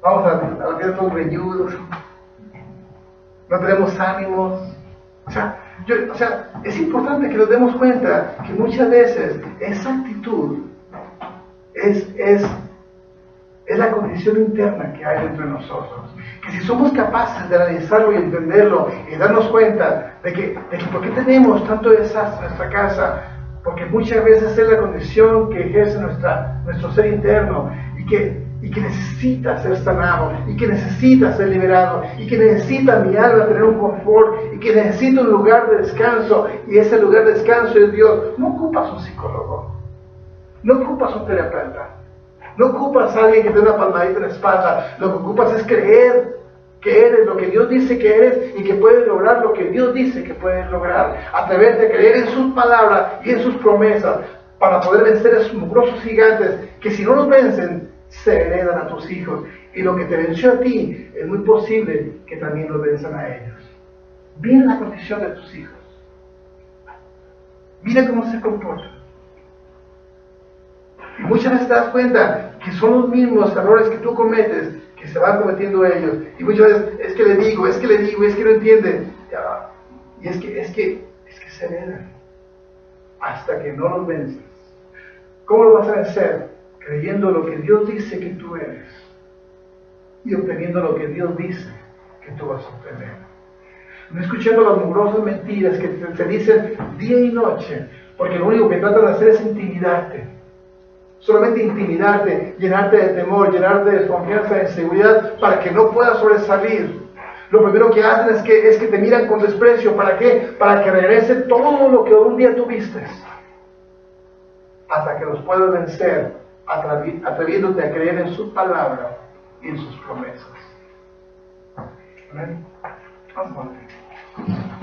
Vamos a ver todos greñudos. No tenemos ánimos. O sea, es importante que nos demos cuenta que muchas veces esa actitud es la condición interna que hay dentro de nosotros. Que si somos capaces de analizarlo y entenderlo y darnos cuenta de que por qué tenemos tanto desastre en nuestra casa, porque muchas veces es la condición que ejerce nuestro ser interno, y que y que necesita ser sanado, y que necesita ser liberado, y que necesita mi alma tener un confort, y que necesita un lugar de descanso, y ese lugar de descanso es Dios. No ocupas un psicólogo, no ocupas un terapeuta, no ocupas a alguien que te dé una palmadita en la espalda. Lo que ocupas es creer que eres lo que Dios dice que eres y que puedes lograr lo que Dios dice que puedes lograr. Atreverte a creer en sus palabras y en sus promesas para poder vencer a esos mugrosos gigantes que, si no los vencen, se heredan a tus hijos. Y lo que te venció a ti, es muy posible que también los venzan a ellos. Mira la condición de tus hijos. Mira cómo se comportan. Y muchas veces te das cuenta que son los mismos errores que tú cometes que se van cometiendo ellos. Y muchas veces es que le digo, es que no entienden. Y es que se heredan hasta que no los vences. ¿Cómo lo vas a vencer? Creyendo lo que Dios dice que tú eres y obteniendo lo que Dios dice que tú vas a obtener. No escuchando las mugrosas mentiras que te dicen día y noche, porque lo único que tratan de hacer es intimidarte. Solamente intimidarte, llenarte de temor, llenarte de desconfianza, de inseguridad, para que no puedas sobresalir. Lo primero que hacen es que te miran con desprecio. ¿Para qué? Para que regrese todo lo que un día tuviste, hasta que los puedas vencer, atreviéndote a creer en su palabra y en sus promesas. Amén. Vamos a ver.